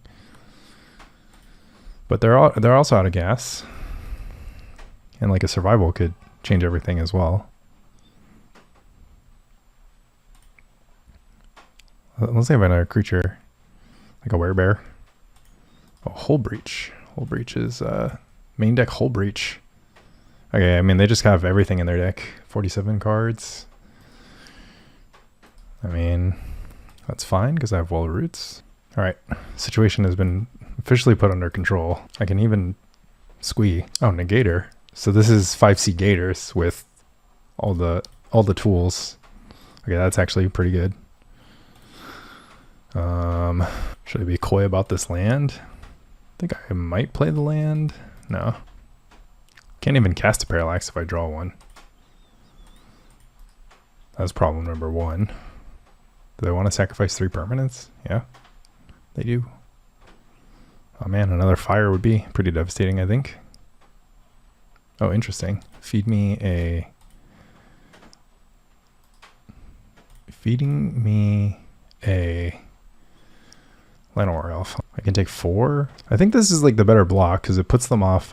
S1: but they're also out of gas, and like a survival could change everything as well. Let's say I have another creature, like a werebear. Oh, Hull Breach. Hull Breach is main deck Hull Breach. Okay, I mean, they just have everything in their deck. 47 cards. I mean, that's fine because I have Wall Roots. All right, situation has been officially put under control. I can even Squee. Oh, Negator. So this is 5C Gators with all the tools. Okay, that's actually pretty good. Should I be coy about this land? I think I might play the land. No. Can't even cast a Parallax if I draw one. That's problem number 1. Do they want to sacrifice 3 permanents? Yeah, they do. Oh man, another fire would be pretty devastating, I think. Oh, interesting. Feeding me a Llanowar Elf. I can take 4. I think this is like the better block because it puts them off.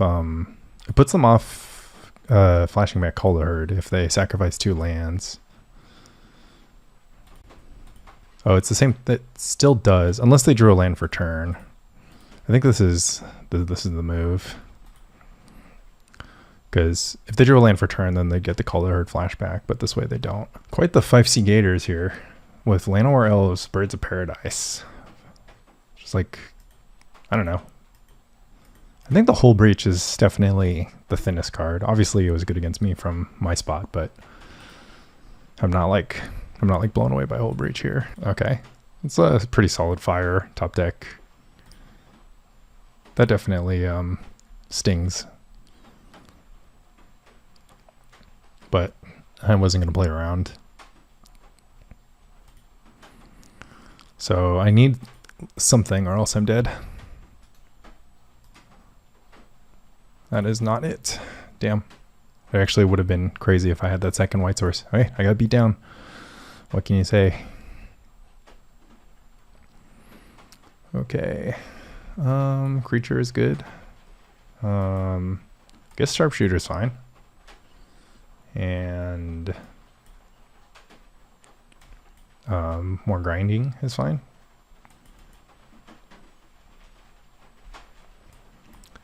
S1: Flashing back Call the Herd if they sacrifice 2 lands. Oh, it's the same. That still does, unless they drew a land for turn. I think this is the move. Because if they drew a land for turn, then they get the Call the Herd flashback, but this way they don't. Quite the 5C Gators here with Llanowar Elves, Birds of Paradise. Just like, I don't know. I think the Hull Breach is definitely the thinnest card. Obviously, it was good against me from my spot, but I'm not like blown away by Hull Breach here. Okay, it's a pretty solid fire top deck. That definitely stings, but I wasn't going to play around. So I need something or else I'm dead. That is not it. Damn. It actually would have been crazy if I had that second white source. Hey, I got beat down. What can you say? Okay. Creature is good. Guess Sharpshooter is fine. And more grinding is fine.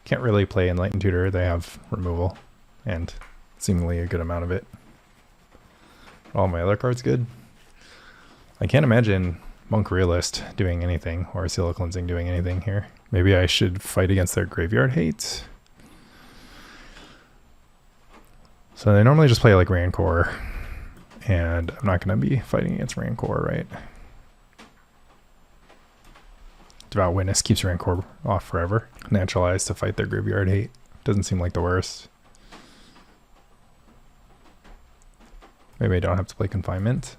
S1: Can't really play Enlightened Tutor. They have removal and seemingly a good amount of it. All my other cards good. I can't imagine Monk Realist doing anything or Seal Cleansing doing anything here. Maybe I should fight against their graveyard hate. So they normally just play like Rancor, and I'm not going to be fighting against Rancor, right? Devout Witness keeps Rancor off forever. Naturalize to fight their graveyard hate. Doesn't seem like the worst. Maybe I don't have to play Confinement.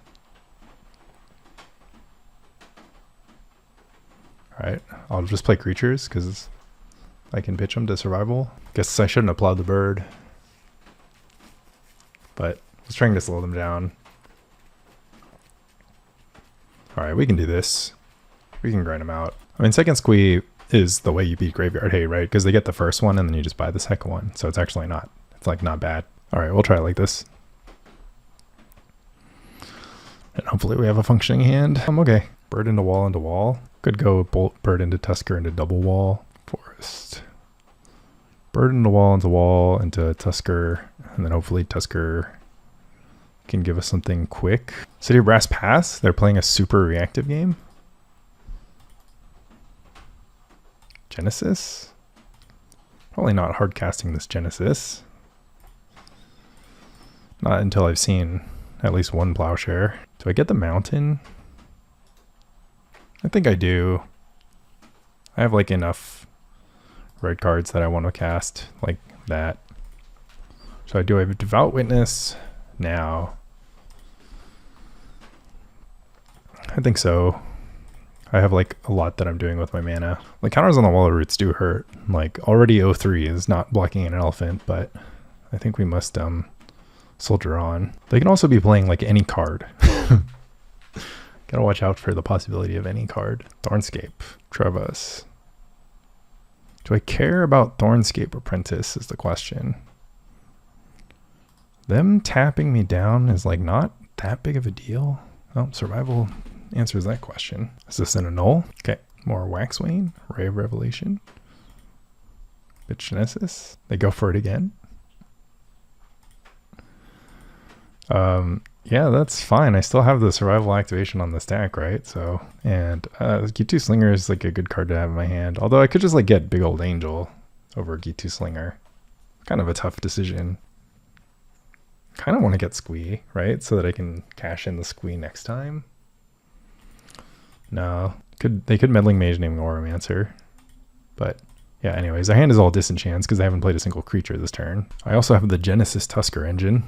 S1: Alright, I'll just play creatures because I can pitch them to survival. Guess I shouldn't have plowed the bird. But I was trying to slow them down. Alright, we can do this. We can grind them out. I mean, second Squee is the way you beat Graveyard Hate, right? Because they get the first one and then you just buy the second one. So it's actually not. It's like not bad. Alright, we'll try it like this. And hopefully we have a functioning hand. Okay. Bird into wall. Could go bolt bird into Tusker into double wall. Forest. Bird into wall into Tusker. And then hopefully Tusker can give us something quick. City of Brass Pass. They're playing a super reactive game. Genesis. Probably not hard casting this Genesis. Not until I've seen at least one Plowshare. Do I get the mountain? I think I do. I have like enough red cards that I want to cast like that. So I do have a Devout Witness now. I think so. I have like a lot that I'm doing with my mana. Like counters on the wall of roots do hurt. Like already 0-3 is not blocking an elephant, but I think we must soldier on. They can also be playing like any card. Gotta watch out for the possibility of any card. Thornscape, Trevis. Do I care about Thornscape Apprentice is the question. Them tapping me down is like not that big of a deal. Oh, survival answers that question. Is this in a null? Okay, more Waxwing, Ray of Revelation. Bitch Genesis. They go for it again. Yeah, that's fine. I still have the survival activation on the stack, right? So, and Ghitu Slinger is like a good card to have in my hand. Although I could just like get Big Old Angel over Ghitu Slinger. Kind of a tough decision. Kind of want to get Squee, right? So that I can cash in the Squee next time. No, they could Meddling Mage naming Auramancer. But yeah, anyways, our hand is all disenchants because I haven't played a single creature this turn. I also have the Genesis Tusker engine.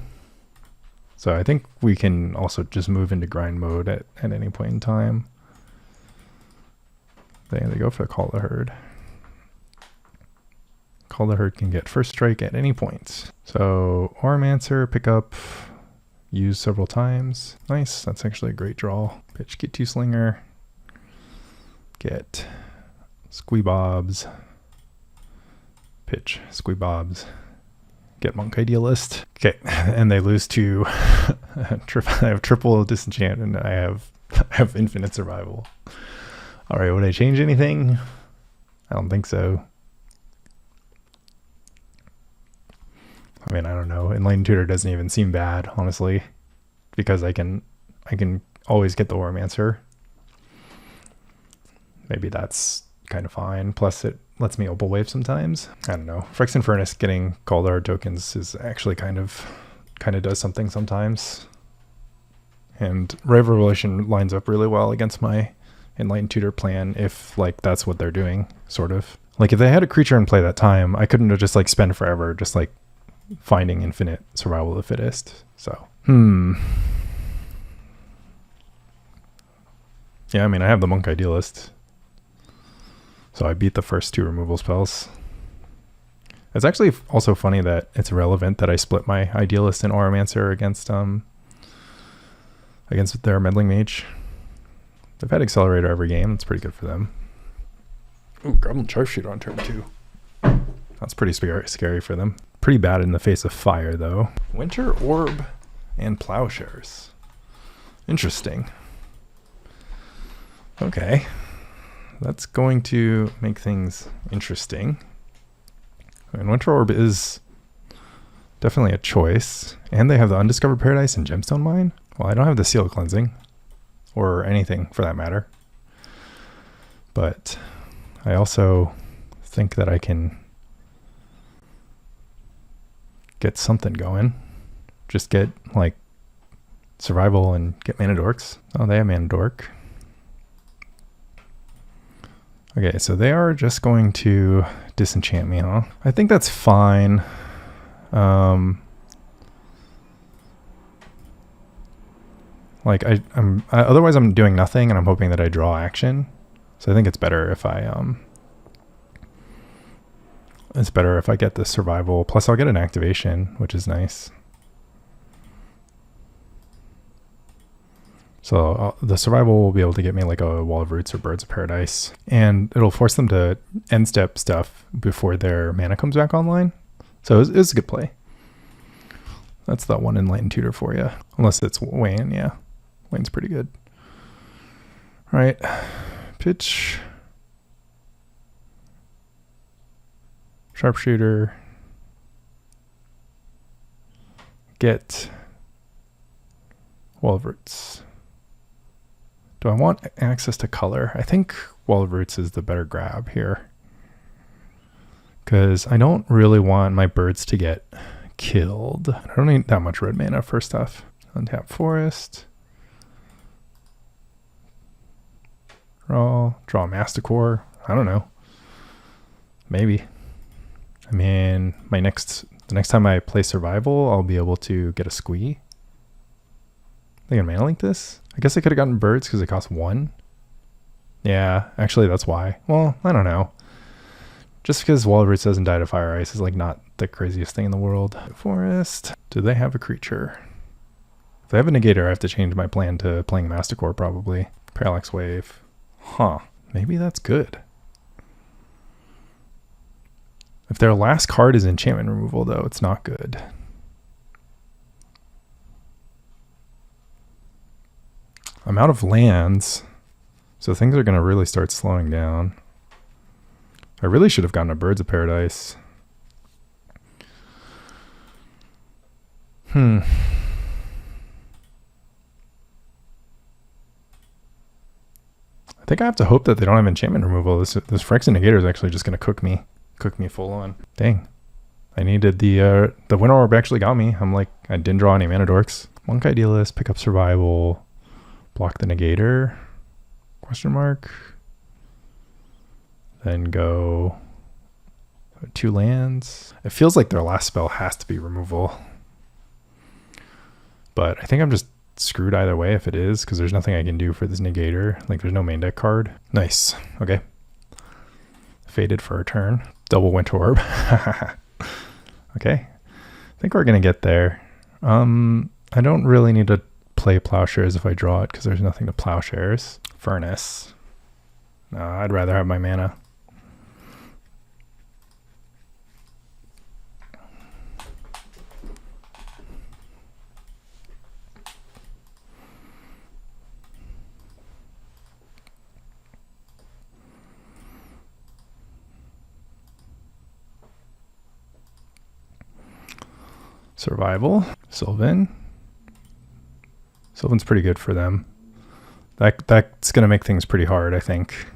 S1: So I think we can also just move into grind mode at any point in time. They go for the Call the Herd. Call the Herd can get first strike at any point. So Auramancer, pick up, use several times. Nice, that's actually a great draw. Pitch Ghitu Slinger. Get Squee Bobs. Pitch Squee Bobs. Get Monk Idealist. Okay, and they lose to I have triple disenchant and I have infinite survival. All right, would I change anything? I don't think so. I mean, I don't know. Enlightened Tutor doesn't even seem bad, honestly, because I can always get the Auramancer. Maybe that's kind of fine. Plus it lets me Opal Wave sometimes. I don't know. Phyrexian Furnace getting Call the Herd tokens is actually kind of does something sometimes. And Ray of Revelation lines up really well against my Enlightened Tutor plan if like that's what they're doing, sort of. Like if they had a creature in play that time, I couldn't have just like spend forever just like finding infinite survival of the fittest. So, yeah, Yeah, I mean, I have the Monk Idealist. So I beat the first 2 removal spells. It's actually also funny that it's relevant that I split my Idealist and Auramancer against their Meddling Mage. They've had Accelerator every game. That's pretty good for them. Ooh, Goblin Sharpshooter on turn 2. That's pretty scary for them. Pretty bad in the face of fire, though. Winter Orb and Plowshares. Interesting. Okay. That's going to make things interesting. And Winter Orb is definitely a choice. And they have the Undiscovered Paradise and Gemstone Mine. Well, I don't have the Seal Cleansing. Or anything for that matter. But I also think that I can get something going. Just get like survival and get mana dorks. Oh, they have mana dork. Okay, so they are just going to disenchant me, huh? I think that's fine. Like otherwise I'm doing nothing and I'm hoping that I draw action. So I think it's better if I get the survival. Plus I'll get an activation, which is nice. So the survival will be able to get me like a Wall of Roots or Birds of Paradise. And it'll force them to end step stuff before their mana comes back online. So it's a good play. That's that one Enlightened Tutor for you. Unless it's Wayne, yeah. Wayne's pretty good. All right. Pitch. Sharpshooter. Get Wall of Roots. Do I want access to color? I think Wall of Roots is the better grab here. Because I don't really want my birds to get killed. I don't need that much red mana for stuff. Untap Forest. Draw Masticore. I don't know. Maybe. I mean, the next time I play Survival, I'll be able to get a Squee. I think I mana link this. I guess I could have gotten birds because it costs 1. Yeah, actually that's why. Well, I don't know. Just because Wall of Roots doesn't die to Fire Ice is like not the craziest thing in the world. Forest. Do they have a creature? If they have a negator, I have to change my plan to playing Masticore probably. Parallax Wave. Huh. Maybe that's good. If their last card is enchantment removal, though, it's not good. I'm out of lands, so things are going to really start slowing down. I really should have gotten a Birds of Paradise. I think I have to hope that they don't have enchantment removal. This Phyrexian Negator is actually just going to cook me full on. Dang. I needed the Winter Orb actually got me. I'm like, I didn't draw any mana dorks. Monk Idealist, pick up Survival, block the Negator, question mark. Then go 2 lands. It feels like their last spell has to be removal. But I think I'm just screwed either way if it is, because there's nothing I can do for this Negator. Like there's no main deck card. Nice. Okay. Faded for a turn. Double Winter Orb. Okay. I think we're going to get there. I don't really need to play Plowshares if I draw it, because there's nothing to Plowshares. Furnace. No, I'd rather have my mana. Survival. Sylvan's pretty good for them. That's going to make things pretty hard, I think.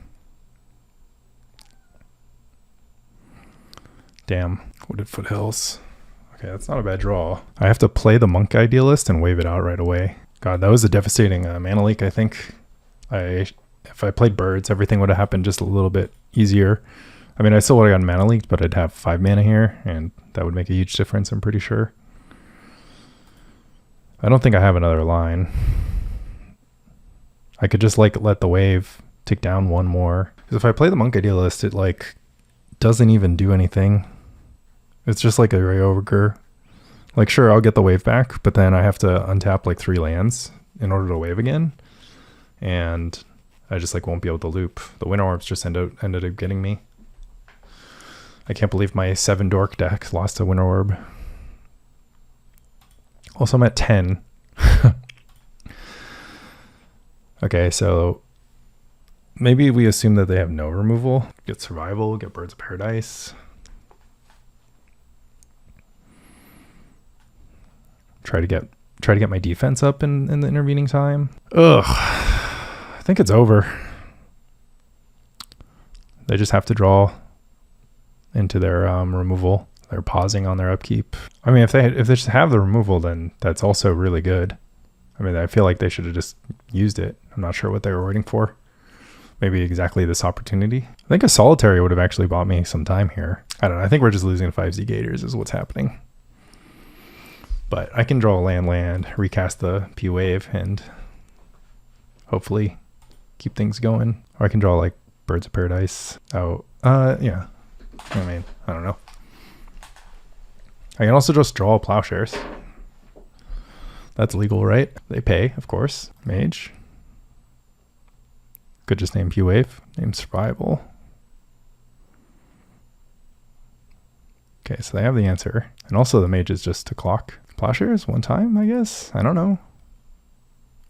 S1: Damn. Wooded Foothills. Okay, that's not a bad draw. I have to play the Monk Idealist and wave it out right away. God, that was a devastating mana leak, I think. If I played birds, everything would have happened just a little bit easier. I mean, I still would have gotten mana leaked, but I'd have 5 mana here, and that would make a huge difference, I'm pretty sure. I don't think I have another line. I could just like let the wave tick down one more. Because if I play the Monk Idealist, it like doesn't even do anything. It's just like a Ray Ogre. Like, sure, I'll get the wave back, but then I have to untap like 3 lands in order to wave again. And I just like won't be able to loop. The Winter Orbs just ended up getting me. I can't believe my 7 dork deck lost a Winter Orb. Also, I'm at 10. Okay, so maybe we assume that they have no removal. Get Survival, get Birds of Paradise. Try to get my defense up in the intervening time. Ugh. I think it's over. They just have to draw into their removal. They're pausing on their upkeep. I mean, if they just have the removal, then that's also really good. I mean, I feel like they should have just used it. I'm not sure what they were waiting for. Maybe exactly this opportunity. I think a Solitary would have actually bought me some time here. I don't know. I think we're just losing 5Z Gators is what's happening. But I can draw a land, recast the P-Wave, and hopefully keep things going. Or I can draw like Birds of Paradise. Oh, yeah. I mean, I don't know. I can also just draw Plowshares. That's legal, right? They pay, of course. Mage. Could just name P-Wave. Name Survival. Okay, so they have the answer. And also the mage is just to clock. Plowshares one time, I guess? I don't know.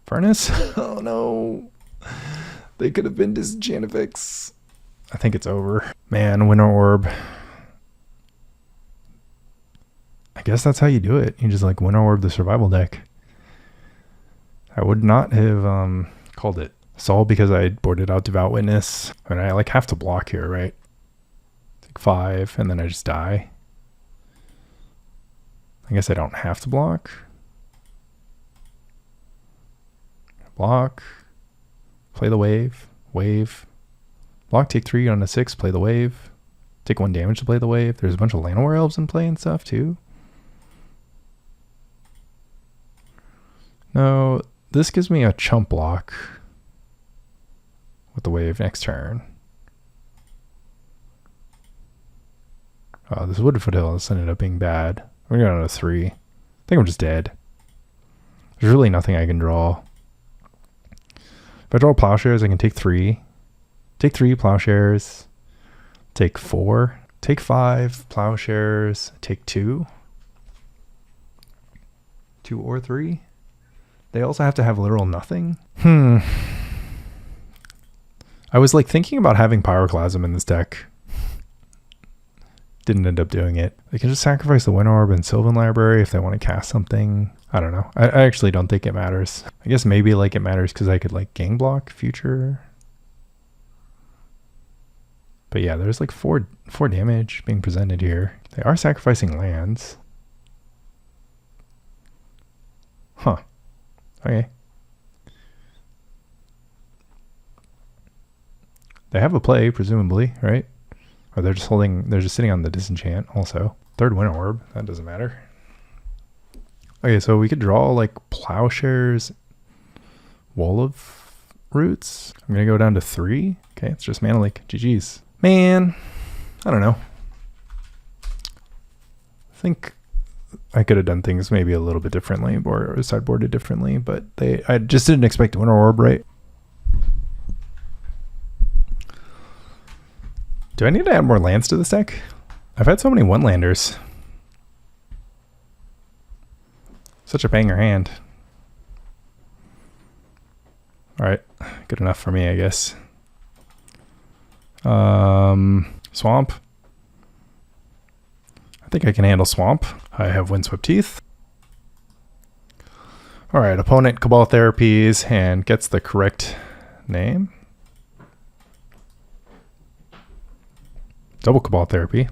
S1: Furnace? Oh no. They could have been Disenchantifix. I think it's over. Man, Winter Orb. I guess that's how you do it. You just like Winter Orb the survival deck. I would not have called it. It's all because I boarded out Devout Witness. I mean, I like have to block here, right? Take 5 and then I just die. I guess I don't have to block. Block. Play the wave. Wave. Block, take 3 on a 6, play the wave. Take 1 damage to play the wave. There's a bunch of Llanowar Elves in play and stuff too. No, this gives me a chump block with the wave next turn. Oh, this Wooded Foothills ended up being bad. We're going on a 3. I think I'm just dead. There's really nothing I can draw. If I draw Plowshares, I can take 3. Take 3 Plowshares. Take 4. Take 5 Plowshares. Take 2. 2 or 3. They also have to have literal nothing. I was like thinking about having Pyroclasm in this deck. Didn't end up doing it. They can just sacrifice the Winter Orb and Sylvan Library if they want to cast something. I don't know. I actually don't think it matters. I guess maybe like it matters because I could like gang block future. But yeah, there's like 4 damage being presented here. They are sacrificing lands. Huh. Okay. They have a play, presumably, right? Or they're just sitting on the disenchant also. 3rd Winter Orb, that doesn't matter. Okay, so we could draw like Plowshares, Wall of Roots. I'm gonna go down to 3. Okay, it's just Mana Leak. GG's. Man, I don't know. I think I could have done things maybe a little bit differently or sideboarded differently, but I just didn't expect Winter Orb, right? Do I need to add more lands to this deck? I've had so many one-landers. Such a banger hand. Alright, good enough for me, I guess. Swamp. I think I can handle Swamp. I have Windswept Heath. Alright, opponent Cabal Therapies and gets the correct name. Double Cabal Therapy.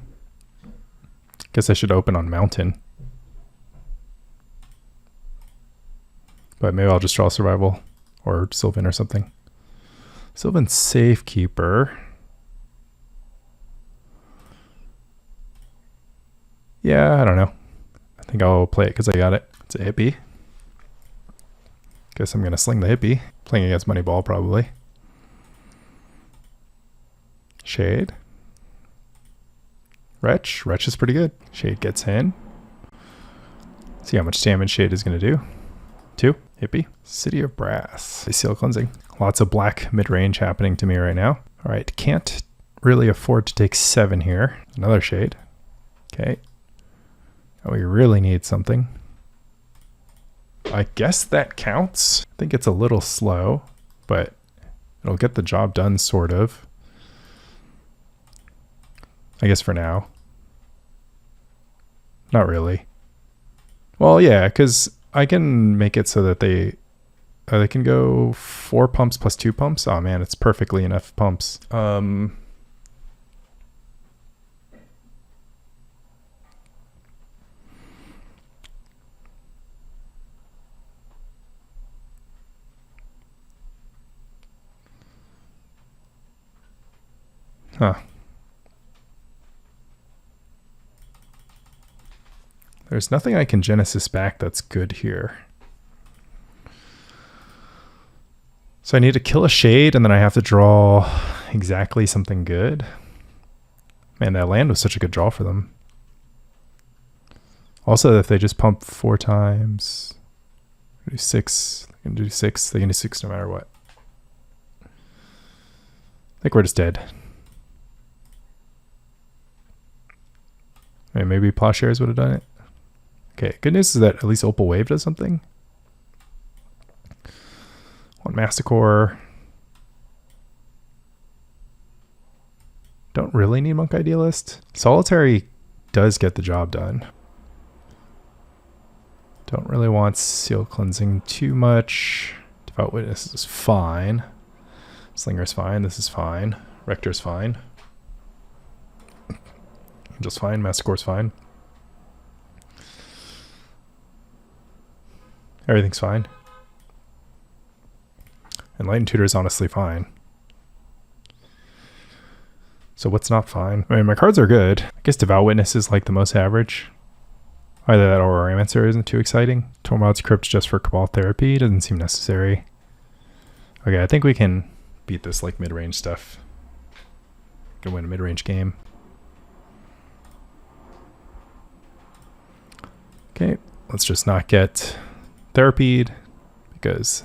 S1: Guess I should open on Mountain. But maybe I'll just draw Survival or Sylvan or something. Sylvan Safekeeper. Yeah, I don't know. I think I'll play it because I got it. It's a hippie. Guess I'm going to sling the hippie. Playing against Moneyball, probably. Shade. Wretch. Wretch is pretty good. Shade gets in. See how much damage Shade is going to do. 2. Hippie. City of Brass. Seal Cleansing. Lots of black mid-range happening to me right now. All right. Can't really afford to take 7 here. Another Shade. Okay. Now we really need something. I guess that counts. I think it's a little slow, but it'll get the job done, sort of. I guess for now. Not really. Well, yeah, because I can make it so that they can go 4 pumps plus 2 pumps. Oh man, it's perfectly enough pumps. Huh. There's nothing I can Genesis back that's good here. So I need to kill a Shade and then I have to draw exactly something good. Man, that land was such a good draw for them. Also, if they just pump 4 times, do 6, they can do 6, they can do 6 no matter what. I think we're just dead. Maybe Plowshares would have done it. Okay, good news is that at least Opal Wave does something. 1 Masticore. Don't really need Monk Idealist. Solitary does get the job done. Don't really want Seal Cleansing too much. Devout Witness is fine. Slinger's fine. This is fine. Rector's fine. Angel's fine. Masticore's fine. Everything's fine. Enlightened Tutor is honestly fine. So what's not fine? I mean, my cards are good. I guess Devout Witness is like the most average. Either that or Auramancer isn't too exciting. Tormod's Crypt just for Cabal Therapy doesn't seem necessary. Okay, I think we can beat this like mid-range stuff. Can win a mid-range game. Okay, let's just not get therapied because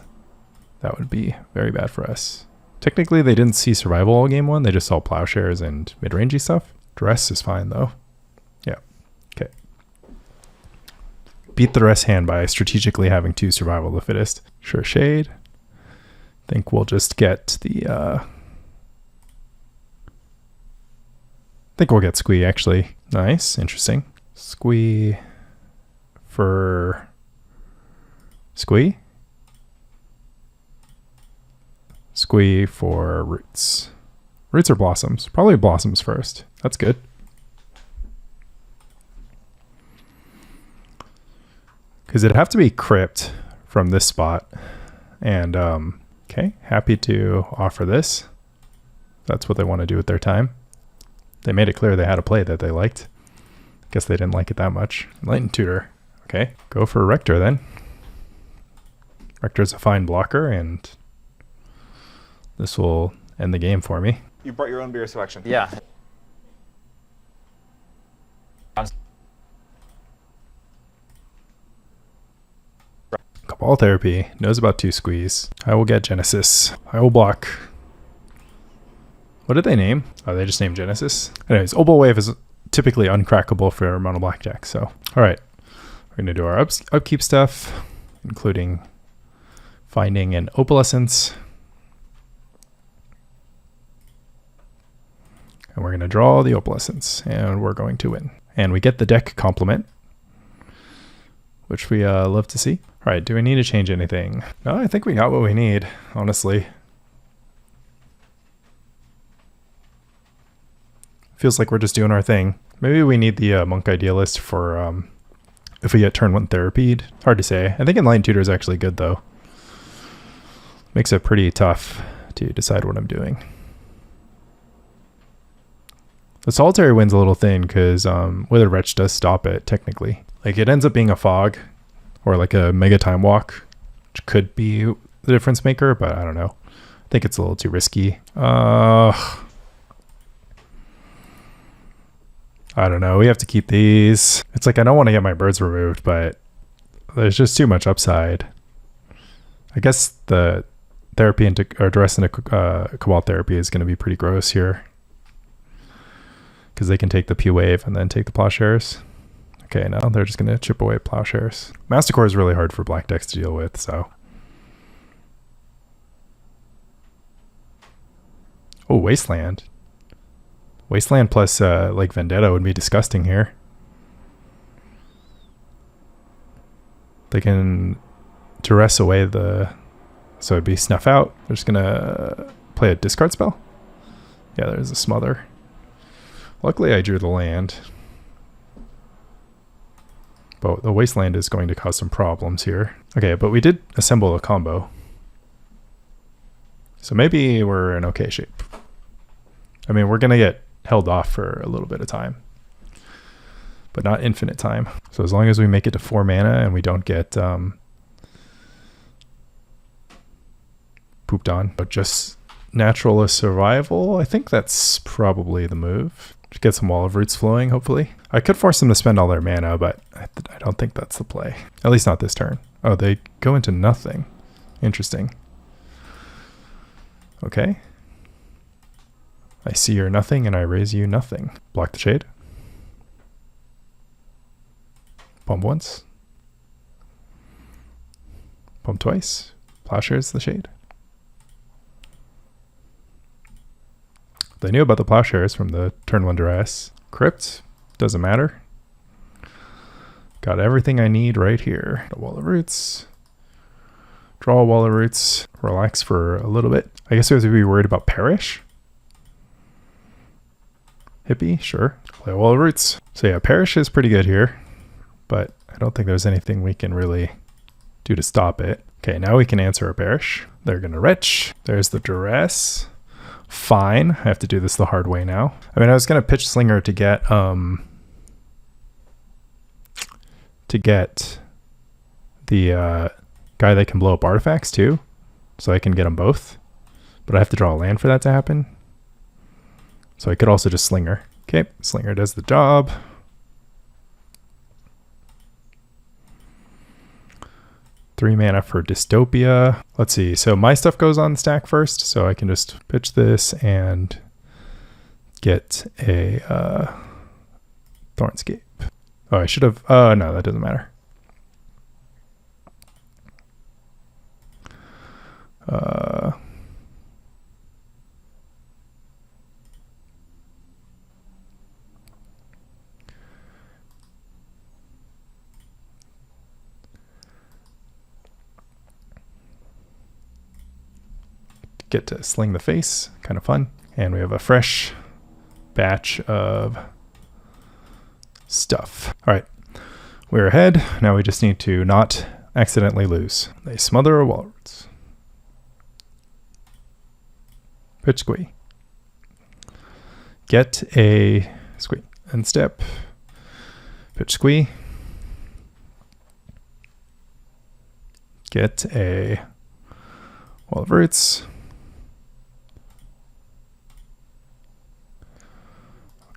S1: that would be very bad for us. Technically, they didn't see survival all game 1. They just saw Plowshares and mid-rangey stuff. Dress is fine though. Yeah, okay. Beat the rest hand by strategically having 2 survival the fittest. Sure Shade. Think we'll just get the think we'll get Squee actually. Nice, interesting. Squee for Squee. Squee for Roots. Roots or Blossoms? Probably Blossoms first. That's good. Because it'd have to be Crypt from this spot. And, okay, happy to offer this. That's what they want to do with their time. They made it clear they had a play that they liked. Guess they didn't like it that much. Enlightened Tutor. Okay, go for Rector then. Rector's a fine blocker, and this will end the game for me.
S2: You brought your own beer selection.
S3: Yeah.
S1: Cabal Therapy. Knows about 2 Squeeze. I will get Genesis. I will block. What did they name? Oh, they just named Genesis. Anyways, Opal Wave is typically uncrackable for mono blackjack, so. Alright. We're going to do our upkeep stuff, including finding an Opalescence. And we're going to draw the Opalescence, and we're going to win. And we get the deck complement, which we love to see. All right, do we need to change anything? No, I think we got what we need, honestly. Feels like we're just doing our thing. Maybe we need the Monk Idealist for if we get turn 1 therapied. Hard to say. I think Enlightened Tutor is actually good, though. Makes it pretty tough to decide what I'm doing. The Solitary win's a little thin because Withered Wretch does stop it, technically. Like, it ends up being a fog or like a Mega Time Walk which could be the difference maker, but I don't know. I think it's a little too risky. I don't know. We have to keep these. It's like I don't want to get my birds removed, but there's just too much upside. I guess the therapy into or duress into Cabal therapy is going to be pretty gross here, because they can take the P wave and then take the Plowshares. Okay, now they're just going to chip away Plowshares. Mastercore is really hard for black decks to deal with, so. Oh, Wasteland. Wasteland plus like Vendetta would be disgusting here. They can duress away the... So it'd be Snuff Out. They're just going to play a discard spell. Yeah, there's a Smother. Luckily I drew the land. But the Wasteland is going to cause some problems here. Okay, but we did assemble a combo. So maybe we're in okay shape. I mean, we're going to get held off for a little bit of time, but not infinite time. So as long as we make it to 4 mana and we don't get pooped on, but just Naturalist survival, I think that's probably the move. Just get some Wall of Roots flowing, hopefully. I could force them to spend all their mana, but I don't think that's the play. At least not this turn. Oh, they go into nothing. Interesting. Okay. I see your nothing and I raise you nothing. Block the Shade. Pump once. Pump twice. Plowshares the Shade. They knew about the Plowshares from the turn 1 duress. Crypt. Doesn't matter. Got everything I need right here. A Wall of Roots. Draw a Wall of Roots. Relax for a little bit. I guess we have to be worried about Perish. Hippie, sure. Play a Wall of Roots. So yeah, Perish is pretty good here, but I don't think there's anything we can really do to stop it. Okay, now we can answer a Perish. They're going to Retch. There's the Duress. Fine. I have to do this the hard way now. I mean, I was going to pitch Slinger to get the guy that can blow up artifacts too, so I can get them both. But I have to draw a land for that to happen. So I could also just Slinger. Okay, Slinger does the job. Three mana for Dystopia. Let's see, so my stuff goes on the stack first, so I can just pitch this and get a Thornscape. Oh, I should have, no, that doesn't matter. Get to sling the face, kind of fun. And we have a fresh batch of stuff. All right, we're ahead. Now we just need to not accidentally lose. They smother a Walrus. Pitch Squee. Get a Squee. End step. Pitch Squee. Get a Wall of Roots.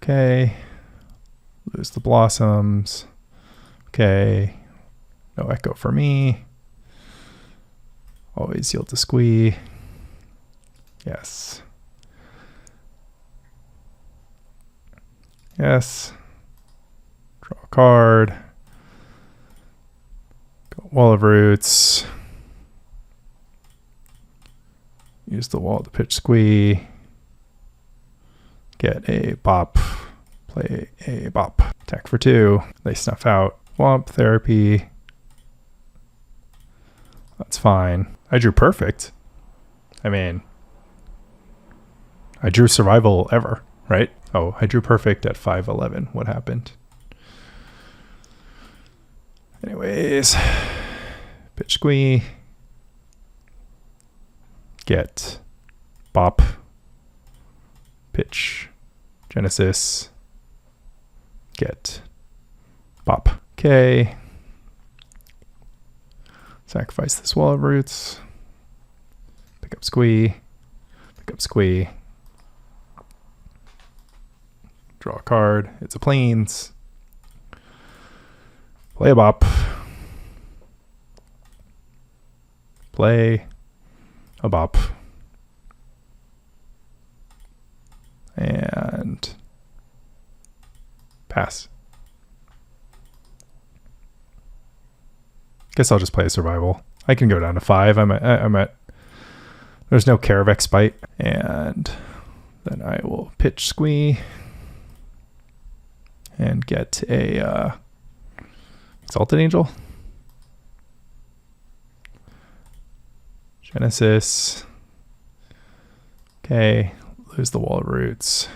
S1: Okay. Lose the Blossoms. Okay. No Echo for me. Always yield to Squee. Yes. Yes. Draw a card. Go Wall of Roots. Use the wall to pitch Squee. Get a bop. Play a bop. Attack for 2. They snuff out. Womp therapy. That's fine. I drew perfect. I mean, I drew survival ever, right? Oh, I drew perfect at 5/11. What happened? Anyways, pitch Squee. Get bop. Pitch Genesis. Get bop. Okay. Sacrifice this wall of roots. Pick up Squee. Pick up Squee. Draw a card. It's a plains. Play a bop. Play a bop. And pass. Guess I'll just play a survival. I can go down to 5. I'm at there's no Caravex Spite. And then I will pitch Squee and get a Exalted Angel. Genesis. Okay, lose the wall of roots.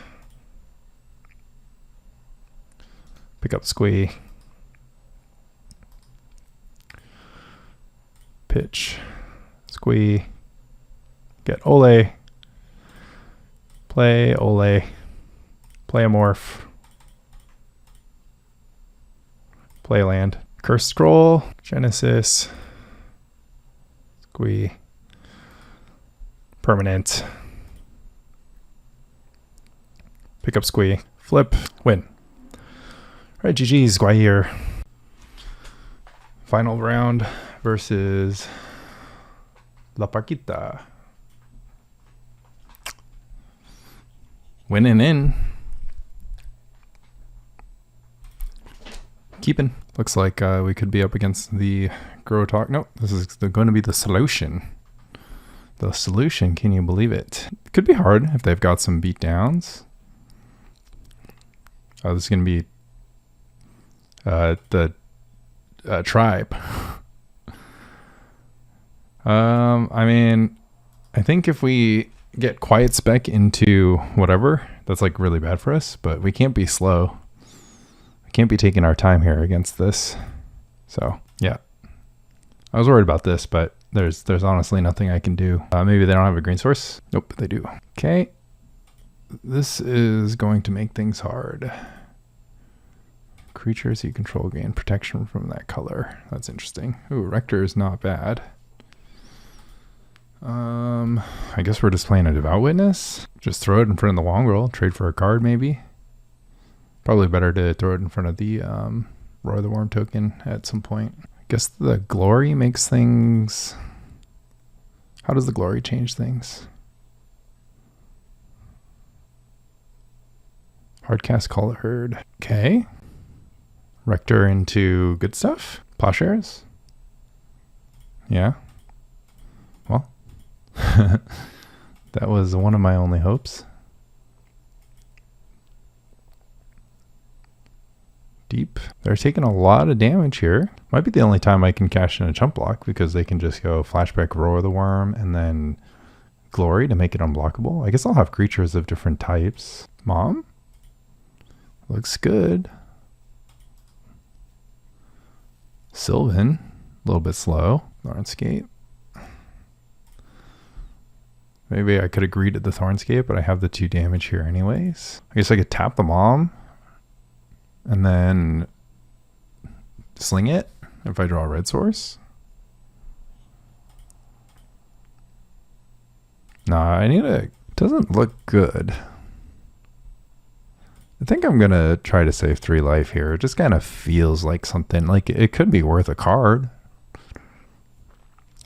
S1: Pick up Squee. Pitch. Squee. Get Ole. Play Ole. Play a morph. Play land. Curse Scroll. Genesis. Squee. Permanent. Pick up Squee. Flip. Win. Alright, GG's. Squee here. Final round versus La Parquita. Winning in. Keeping. Looks like we could be up against the Grow Talk. Nope, this is going to be the solution. The solution, can you believe it? It could be hard if they've got some beatdowns. Oh, this is going to be the tribe. I mean, I think if we get Quiet Spec into whatever, that's like really bad for us, but we can't be slow. We can't be taking our time here against this. So, yeah. I was worried about this, but there's honestly nothing I can do. Maybe they don't have a green source. Nope, they do. Okay. This is going to make things hard. Creatures you control gain protection from that color. That's interesting. Ooh, Rector is not bad. I guess we're just playing a Devout Witness. Just throw it in front of the Mongrel. Trade for a card, maybe. Probably better to throw it in front of the Roar the Worm token at some point. I guess the Glory makes things... How does the Glory change things? Hardcast Call Herd. Okay. Rector into good stuff. Plowshares. Yeah. Well. That was one of my only hopes. Deep. They're taking a lot of damage here. Might be the only time I can cash in a chump block because they can just go Flashback Roar the Worm and then Glory to make it unblockable. I guess I'll have creatures of different types. Mom? Looks good. Sylvan. A little bit slow. Thornscape. Maybe I could agree to the Thornscape, but I have the 2 damage here anyways. I guess I could tap the Mom and then sling it if I draw a red source. Nah, I need a... Doesn't look good. I think I'm going to try to save 3 life here. It just kind of feels like something. Like it could be worth a card.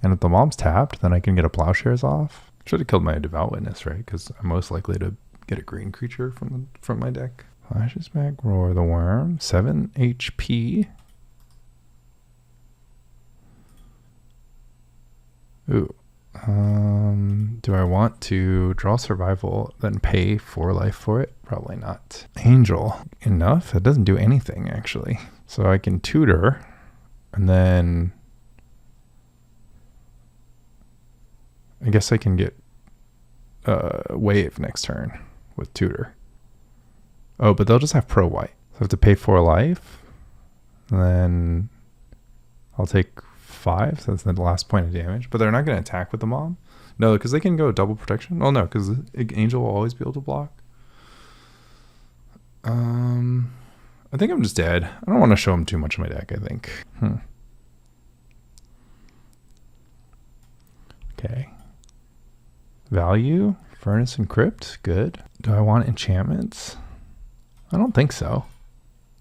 S1: And if the Mom's tapped, then I can get a Plowshares off. Should have killed my Devout Witness, right? Because I'm most likely to get a green creature from my deck. Flashes back, Roar the Worm. 7 HP. Ooh. Do I want to draw Survival, then pay 4 life for it? Probably not. Angel. Enough? It doesn't do anything, actually. So I can tutor, and then I guess I can get Wave next turn with tutor. Oh, but they'll just have pro white. So I have to pay 4 life. And then I'll take 5. So that's the last point of damage. But they're not going to attack with the Mom. No, because they can go double protection. Oh, no, because Angel will always be able to block. I think I'm just dead. I don't want to show him too much of my deck, I think. value. Furnace and Crypt, good. Do I want enchantments? I don't think so.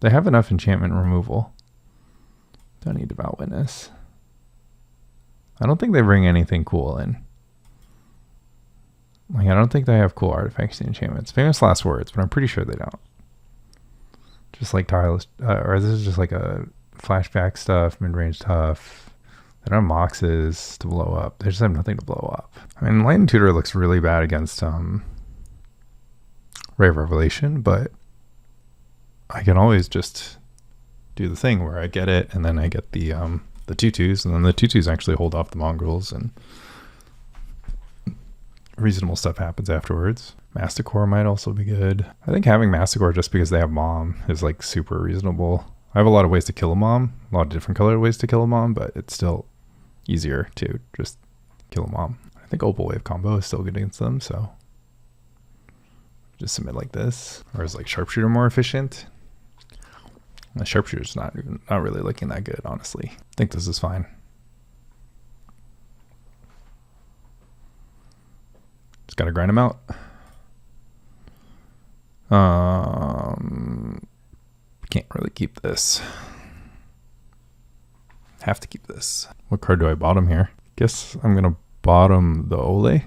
S1: They have enough enchantment removal. Don't need Devout Witness. I don't think they bring anything cool in. Like, I don't think they have cool artifacts and enchantments. Famous last words, but I'm pretty sure they don't. Just like tireless, or this is just like a flashback stuff, mid-range stuff. They don't have moxes to blow up. They just have nothing to blow up. I mean, Enlightened Tutor looks really bad against Ray of Revelation, but I can always just do the thing where I get it, and then I get the 2/2s, and then the 2/2s actually hold off the mongrels, and reasonable stuff happens afterwards. Masticore might also be good. I think having Masticore just because they have Mom is like super reasonable. I have a lot of ways to kill a Mom, a lot of different colored ways to kill a Mom, but it's still easier to just kill a Mom. I think Opal Wave combo is still good against them, so just submit like this. Or is like Sharpshooter more efficient? The Sharpshooter's not really looking that good, honestly. I think this is fine. Just gotta grind them out. Can't really keep this. Have to keep this. What card do I bottom here? Guess I'm gonna bottom the Ole,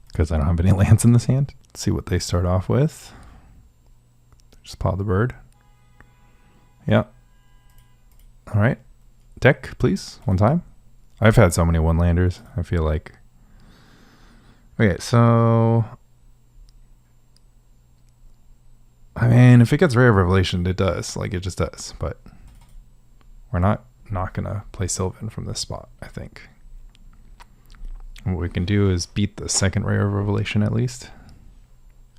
S1: because I don't have any lands in this hand. Let's see what they start off with. Just paw the bird. Yeah. All right. Deck, please. One time. I've had so many one-landers. I feel like. Okay, so I mean, if it gets Ray of Revelation, it does. Like, it just does. But we're not gonna play Sylvan from this spot, I think. What we can do is beat the second Ray of Revelation at least.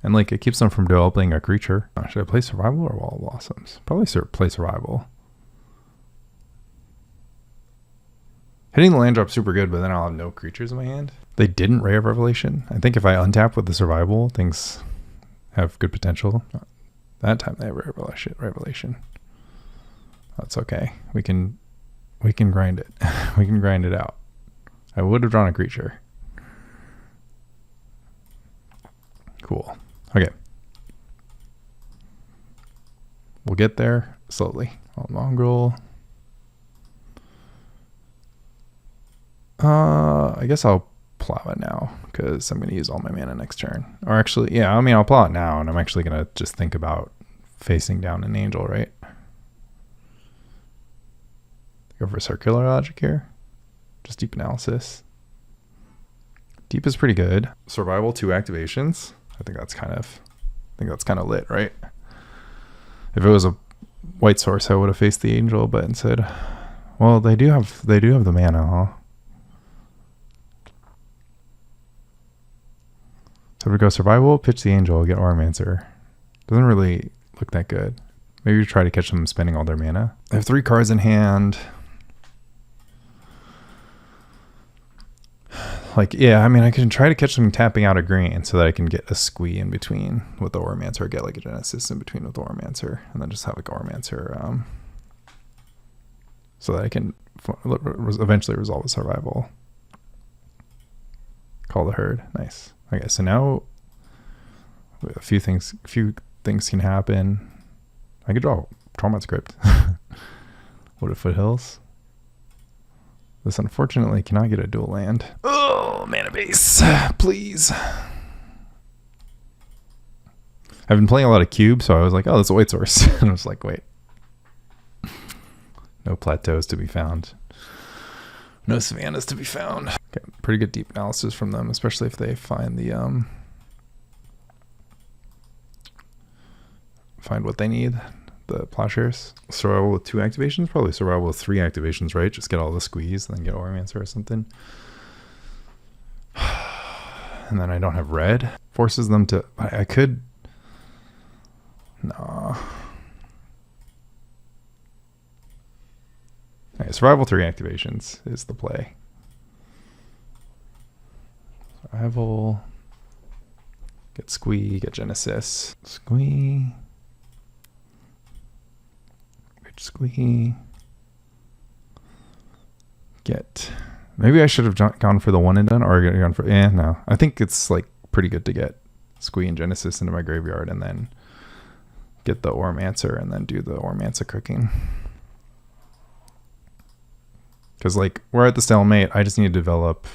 S1: And like, it keeps them from developing a creature. Should I play Survival or Wall of Blossoms? Probably play Survival. Hitting the land drop super good, but then I'll have no creatures in my hand. They didn't Ray of Revelation. I think if I untap with the Survival, things have good potential. That time they have Revelation. That's okay. We can grind it. We can grind it out. I would have drawn a creature. Cool. Okay. We'll get there slowly. Mongrel. I guess I'll plow it now because I'm going to use all my mana next turn. Or actually, yeah, I mean, I'll plow it now, and I'm actually going to just think about facing down an Angel, right? Go for circular logic here. Just deep analysis. Deep is pretty good. Survival, 2 activations. I think that's kind of lit, right? If it was a white source, I would have faced the Angel, but instead, well, they do have the mana, huh? So if we go Survival, pitch the Angel, get Auramancer. Doesn't really look that good. Maybe we try to catch them spending all their mana. I have 3 cards in hand. Like, yeah, I mean, I can try to catch them tapping out a green so that I can get a Squee in between with the Auramancer, or get like a Genesis in between with the Auramancer, and then just have like Auramancer so that I can eventually resolve a Survival. Call the Herd. Nice. Okay, so now a few things can happen. I could draw Tormod's Crypt. Wooded Foothills. This unfortunately cannot get a dual land. Oh, mana base, please. I've been playing a lot of cube, so I was like, oh, that's a white source. And I was like, wait. No plateaus to be found. No savannas to be found. Okay, pretty good deep analysis from them, especially if they find the find what they need. The Plowshares. Survival with 2 activations? Probably Survival with 3 activations, right? Just get all the Squeeze and then get Auramancer or something. And then I don't have red. Forces them to... I could... No. Okay, Survival 3 activations is the play. Survival... Get Squee, get Genesis. Squee... Squee. Get Maybe I should have gone for the one and done, or gone for, no. I think it's like pretty good to get Squee and Genesis into my graveyard and then get the Auramancer and then do the Auramancer cooking. Because like we're at the stalemate, I just need to develop.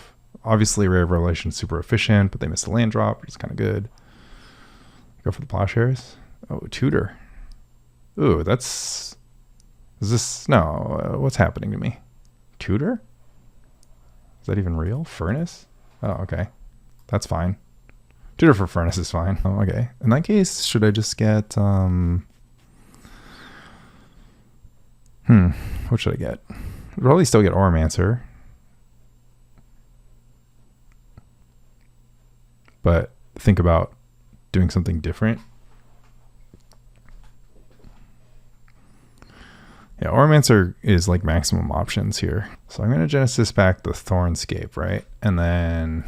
S1: Obviously, Ray of Revelation is super efficient, but they missed a land drop, which is kind of good. Go for the Plowshares. Oh, Tutor. Ooh, that's... Is this... No, what's happening to me? Tutor? Is that even real? Furnace? Oh, okay. That's fine. Tutor for Furnace is fine. Oh, okay. In that case, should I just get... What should I get? I'd probably still get Auramancer. But think about doing something different. Yeah, Auramancer is like maximum options here. So I'm going to Genesis back the Thornscape, right? And then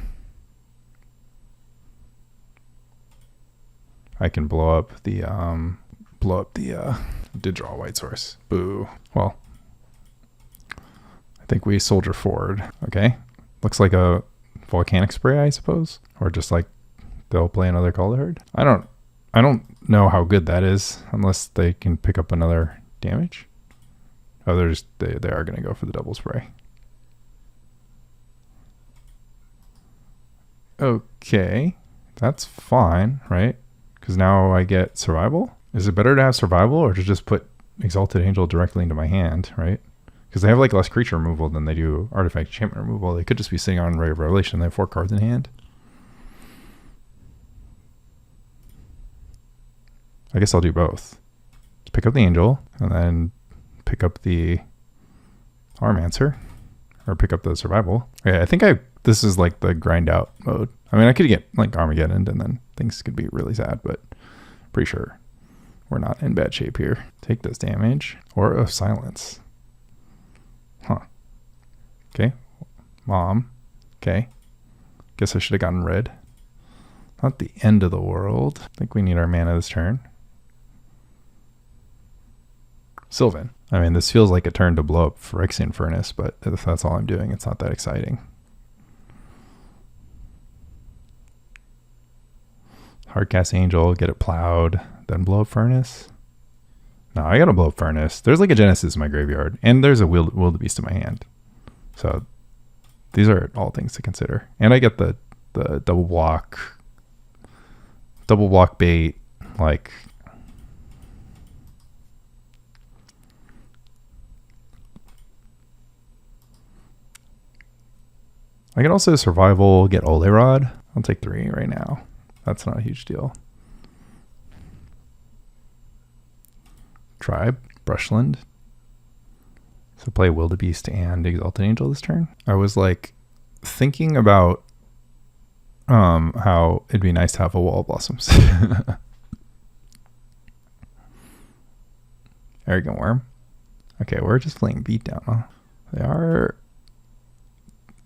S1: I can blow up the did draw a white source. Boo. Well, I think we soldier forward. Okay. Looks like a volcanic spray, I suppose, or just like they'll play another card. I don't know how good that is unless they can pick up another damage. Oh, they are going to go for the double spray. Okay, that's fine, right? Because now I get survival. Is it better to have survival or to just put Exalted Angel directly into my hand, right? Because they have like less creature removal than they do artifact enchantment removal. They could just be sitting on Ray of Revelation. They have 4 cards in hand. I guess I'll do both. Just pick up the Angel and then pick up the Auramancer, or pick up the survival. Okay, I think this is like the grind out mode. I mean, I could get like Armageddon and then things could be really sad, but pretty sure we're not in bad shape here. Take this damage or a silence. Huh. Okay. Mom. Okay. Guess I should have gotten red. Not the end of the world. I think we need our mana this turn. Sylvan. I mean, this feels like a turn to blow up Phyrexian Furnace, but if that's all I'm doing, it's not that exciting. Hardcast Angel, get it plowed, then blow up Furnace. No, I gotta blow up Furnace. There's like a Genesis in my graveyard, and there's a Wildebeest in my hand. So these are all things to consider. And I get the double block bait, like I can also survival, get Ole Rod. I'll take 3 right now. That's not a huge deal. Tribe, Brushland. So play Wildebeest and Exalted Angel this turn. I was like thinking about how it'd be nice to have a Wall of Blossoms. Arrogant Worm. Okay, we're just playing Beatdown, huh?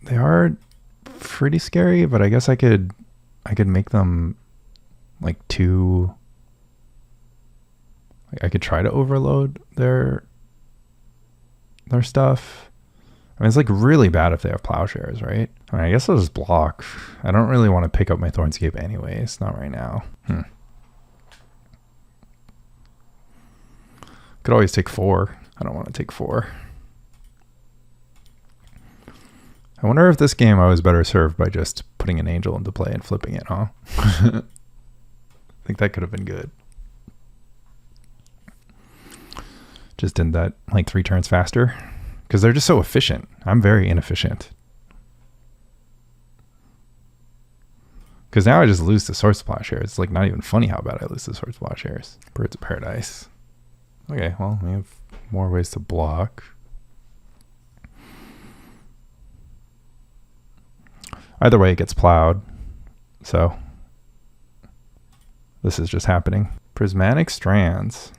S1: They are pretty scary, but I guess I could make them like 2. I could try to overload their stuff. I mean, it's like really bad if they have Plowshares, right? I mean, I guess I'll just block. I don't really want to pick up my Thornscape anyways, not right now. Could always take 4. I don't want to take 4. I wonder if this game I was better served by just putting an Angel into play and flipping it, huh? I think that could have been good. Just did that like 3 turns faster because they're just so efficient. I'm very inefficient. Because now I just lose to Swords to Plowshares. It's like not even funny how bad I lose to Swords to Plowshares. Birds of Paradise. Okay, well, we have more ways to block. Either way, it gets plowed. So this is just happening. Prismatic Strands.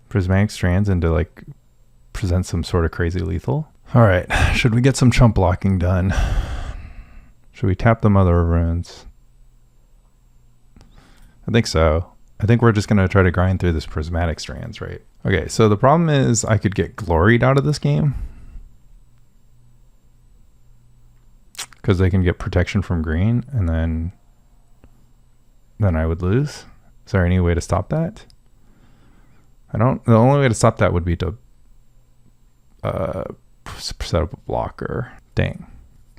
S1: Prismatic Strands into like present some sort of crazy lethal. All right, should we get some chump blocking done? Should we tap the Mother of Runes? I think so. I think we're just going to try to grind through this Prismatic Strands, right? Okay, so the problem is I could get gloried out of this game. because they can get protection from green, and then I would lose. Is there any way to stop that? The only way to stop that would be to set up a blocker. Dang.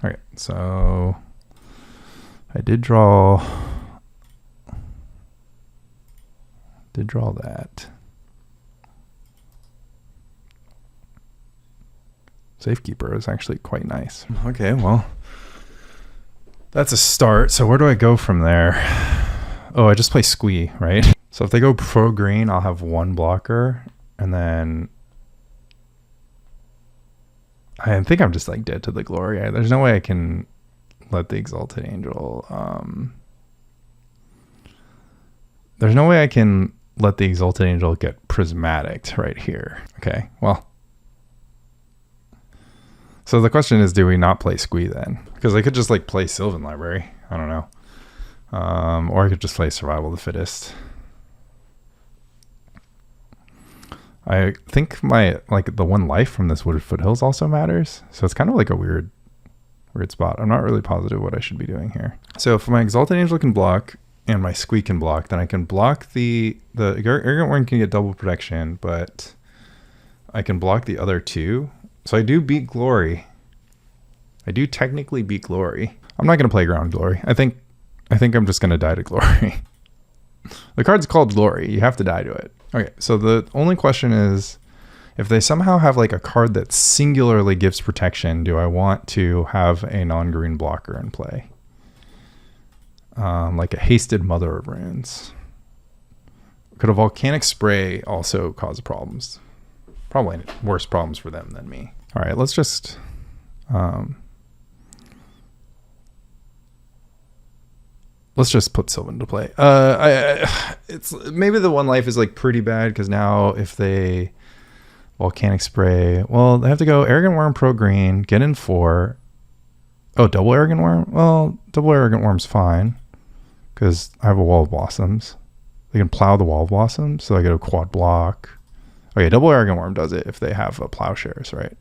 S1: Okay, so I did draw that. Safekeeper is actually quite nice. Okay, well, that's a start. So where do I go from there? Oh, I just play Squee, right? So if they go pro green, I'll have one blocker, and then I think I'm just like dead to the glory. There's no way I can let the Exalted Angel. There's no way I can let the Exalted Angel get prismatic right here. Okay, well. So the question is, do we not play Squee then? Because I could just like play Sylvan Library. I don't know. Or I could just play Survival of the Fittest. I think the one life from this Wooded Foothills also matters. So it's kind of like a weird spot. I'm not really positive what I should be doing here. So if my Exalted Angel can block and my Squee can block, then I can block the Arrogant Worm can get double protection, but I can block the other two. So I do beat Glory. I do technically beat Glory. I'm not going to play Ground Glory. I think I'm just going to die to Glory. The card's called Glory. You have to die to it. Okay, so the only question is, if they somehow have like a card that singularly gives protection, do I want to have a non-green blocker in play? Like a Hasted Mother of Runes. Could a Volcanic Spray also cause problems? Probably worse problems for them than me. All right, let's just put Sylvan to play. It's maybe the one life is like pretty bad because now if they Volcanic Spray, well, they have to go Arrogant Worm pro green, get in 4. Oh, double Arrogant Worm? Well, double Arrogant Worm's fine because I have a Wall of Blossoms. They can plow the Wall of Blossoms, so I get a quad block. Okay, double Arrogant Worm does it if they have a Plowshares, right?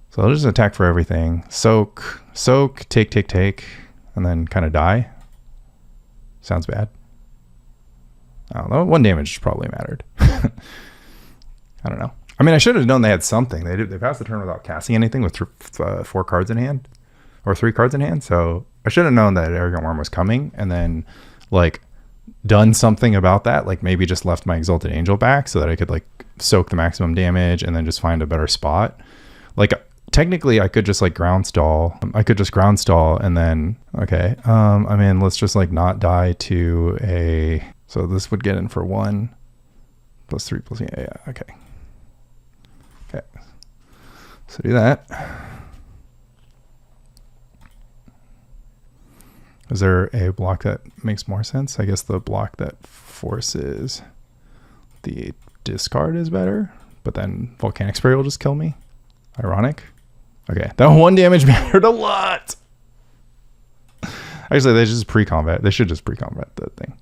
S1: So they'll just attack for everything. Soak, take, and then kind of die. Sounds bad. I don't know. 1 damage probably mattered. I don't know. I mean, I should have known they had something. They passed the turn without casting anything with 4 cards in hand. Or 3 cards in hand. So I should have known that Arrogant Worm was coming. And then, like, done something about that. Like, maybe just left my Exalted Angel back so that I could, like, soak the maximum damage and then just find a better spot. Like, technically, I could just, like, ground stall. I could just ground stall and then, okay. I mean, let's just, like, not die to a... So this would get in for 1 plus 3 plus... Yeah, okay. Okay. So do that. Is there a block that makes more sense? I guess the block that forces the discard is better, but then Volcanic Spray will just kill me. Ironic. Okay, that 1 damage mattered a lot. Actually, they just pre-combat. They should just pre-combat the thing.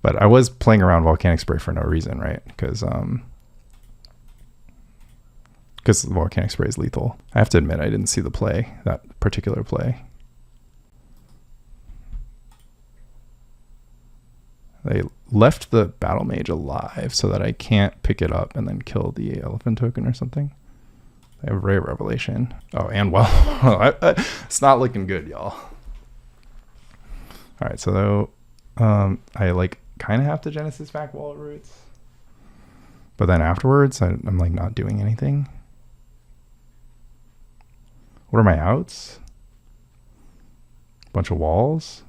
S1: But I was playing around Volcanic Spray for no reason, right? Because Volcanic Spray is lethal. I have to admit, I didn't see the play, that particular play. They left the Battlemage alive so that I can't pick it up and then kill the elephant token or something. They have Ray of Revelation. Oh, and well, it's not looking good, y'all. All right, so I like kind of have to Genesis back Wallet Roots, but then afterwards I'm like not doing anything. What are my outs? Bunch of walls.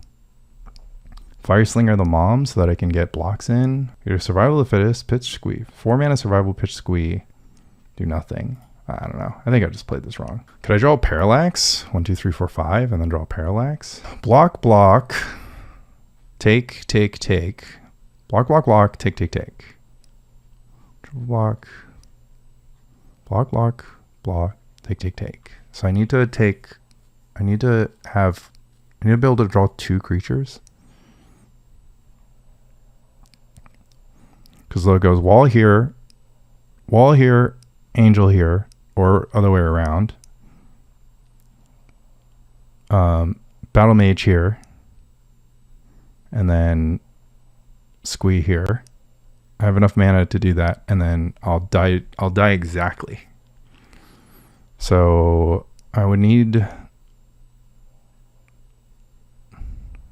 S1: Fire Slinger the Mom so that I can get blocks in. Either Survival of the Fittest, pitch Squee. 4 mana Survival, pitch Squee. Do nothing. I don't know. I think I just played this wrong. Could I draw a Parallax? 1, 2, 3, 4, 5, and then draw a Parallax. Block. Take. Block. Take. Block. Take. So I need to be able to draw 2 creatures. Because it goes wall here, angel here, or other way around. Battlemage here, and then Squee here. I have enough mana to do that, and then I'll die exactly. So I would need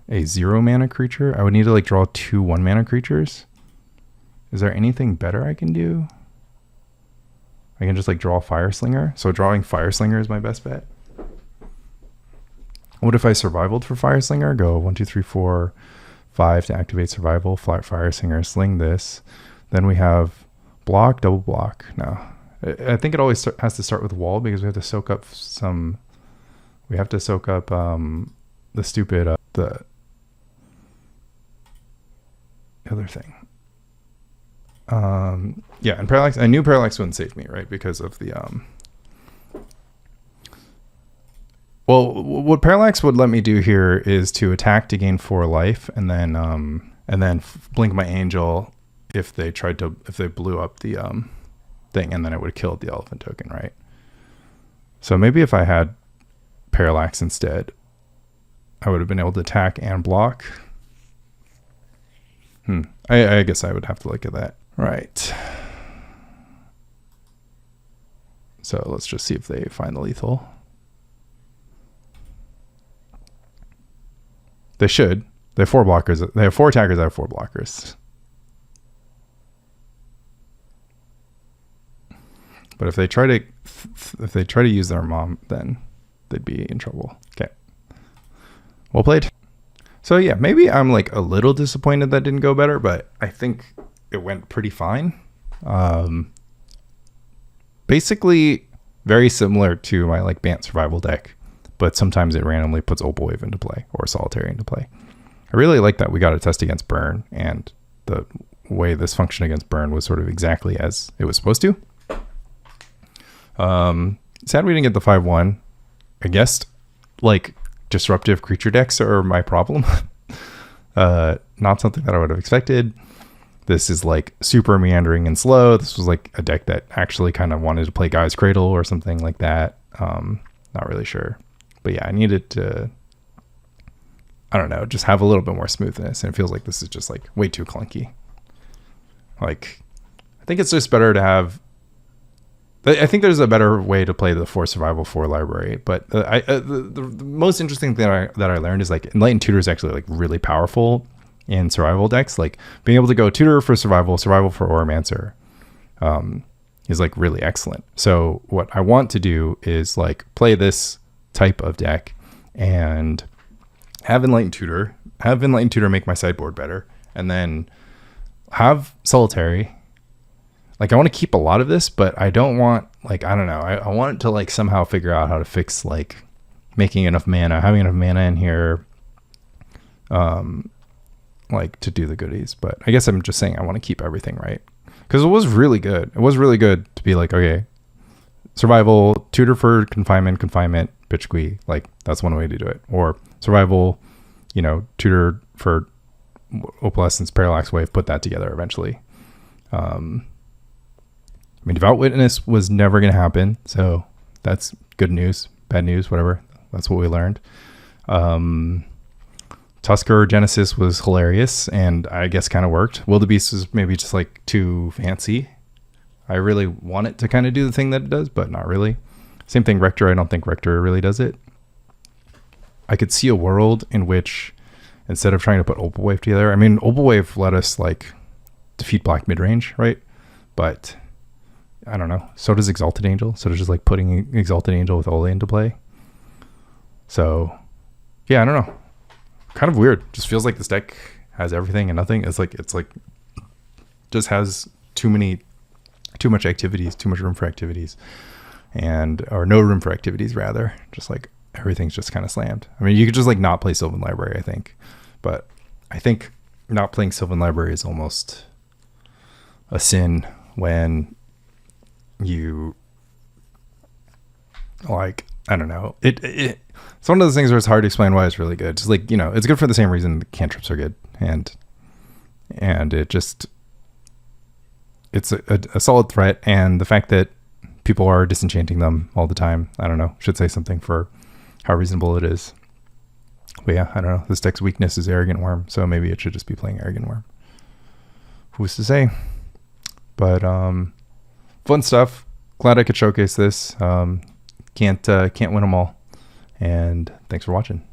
S1: a 0 mana creature. I would need to like draw 2 1 mana creatures. Is there anything better I can do? I can just like draw Fireslinger. So drawing Fireslinger is my best bet. What if I survivaled for Fireslinger? Go 1, 2, 3, 4, 5 to activate survival. Flat Fireslinger, sling this. Then we have block, double block. No, I think it always has to start with wall because we have to soak up some. We have to soak up the stupid the other thing. Yeah, and Parallax. I knew Parallax wouldn't save me, right? Because of the Well, what Parallax would let me do here is to attack to gain 4 life, and then blink my angel if they blew up the thing, and then it would have killed the elephant token, right? So maybe if I had Parallax instead, I would have been able to attack and block. I guess I would have to look at that. Right. So let's just see if they find the lethal. They should. They have 4 blockers. They have 4 attackers. I have 4 blockers. But if they try to use their mom, then they'd be in trouble. Okay. Well played. So yeah, maybe I'm like a little disappointed that didn't go better, but I think it went pretty fine. Basically very similar to my like Bant survival deck, but sometimes it randomly puts Opal Wave into play or Solitary into play. I really like that we got a test against burn, and the way this functioned against burn was sort of exactly as it was supposed to. Sad we didn't get the 5/1. I guess like disruptive creature decks are my problem. Not something that I would have expected. This is like super meandering and slow. This was like a deck that actually kind of wanted to play Guy's Cradle or something like that. Not really sure. But yeah, I needed to, I don't know, just have a little bit more smoothness. And it feels like this is just like way too clunky. Like, I think it's just better to have, I think there's a better way to play the 4 survival 4 library. But the most interesting thing that I learned is like Enlightened Tutor is actually like really powerful in survival decks. Like being able to go Tutor for survival for Auramancer is like really excellent. So what I want to do is like play this type of deck and have Enlightened Tutor make my sideboard better, and then have Solitary. Like I want to keep a lot of this, but I don't want, like, I don't know. I want to like somehow figure out how to fix like making enough mana, having enough mana in here, like to do the goodies. But I guess I'm just saying I want to keep everything, right? Because it was really good. It was really good to be like, okay, survival, Tutor for confinement, bitch Squee. Like that's one way to do it. Or survival, you know, Tutor for Opalescence, Parallax Wave, put that together eventually. I mean, Devout Witness was never going to happen, so that's good news, bad news, whatever. That's what we learned. Tusker Genesis was hilarious, and I guess kind of worked. Wildebeests was maybe just like too fancy. I really want it to kind of do the thing that it does, but not really. Same thing, Rector. I don't think Rector really does it. I could see a world in which, instead of trying to put Opal Wave together, I mean, Opal Wave let us like defeat black midrange, right? But I don't know. So does Exalted Angel. So does just like putting Exalted Angel with Ole into play. So yeah, I don't know. Kind of weird. Just feels like this deck has everything and nothing. It's like just has too much activities, too much room for activities, or no room for activities rather. Just like everything's just kind of slammed. I mean, you could just like not play Sylvan Library, I think, but I think not playing Sylvan Library is almost a sin when you like, I don't know, it's one of those things where it's hard to explain why it's really good. It's like, you know, it's good for the same reason the cantrips are good, and it's a solid threat, and the fact that people are disenchanting them all the time, I don't know, should say something for how reasonable it is. But yeah, I don't know. This deck's weakness is Arrogant Worm, so maybe it should just be playing Arrogant Worm. Who's to say? But fun stuff. Glad I could showcase this. Can't win them all. And thanks for watching.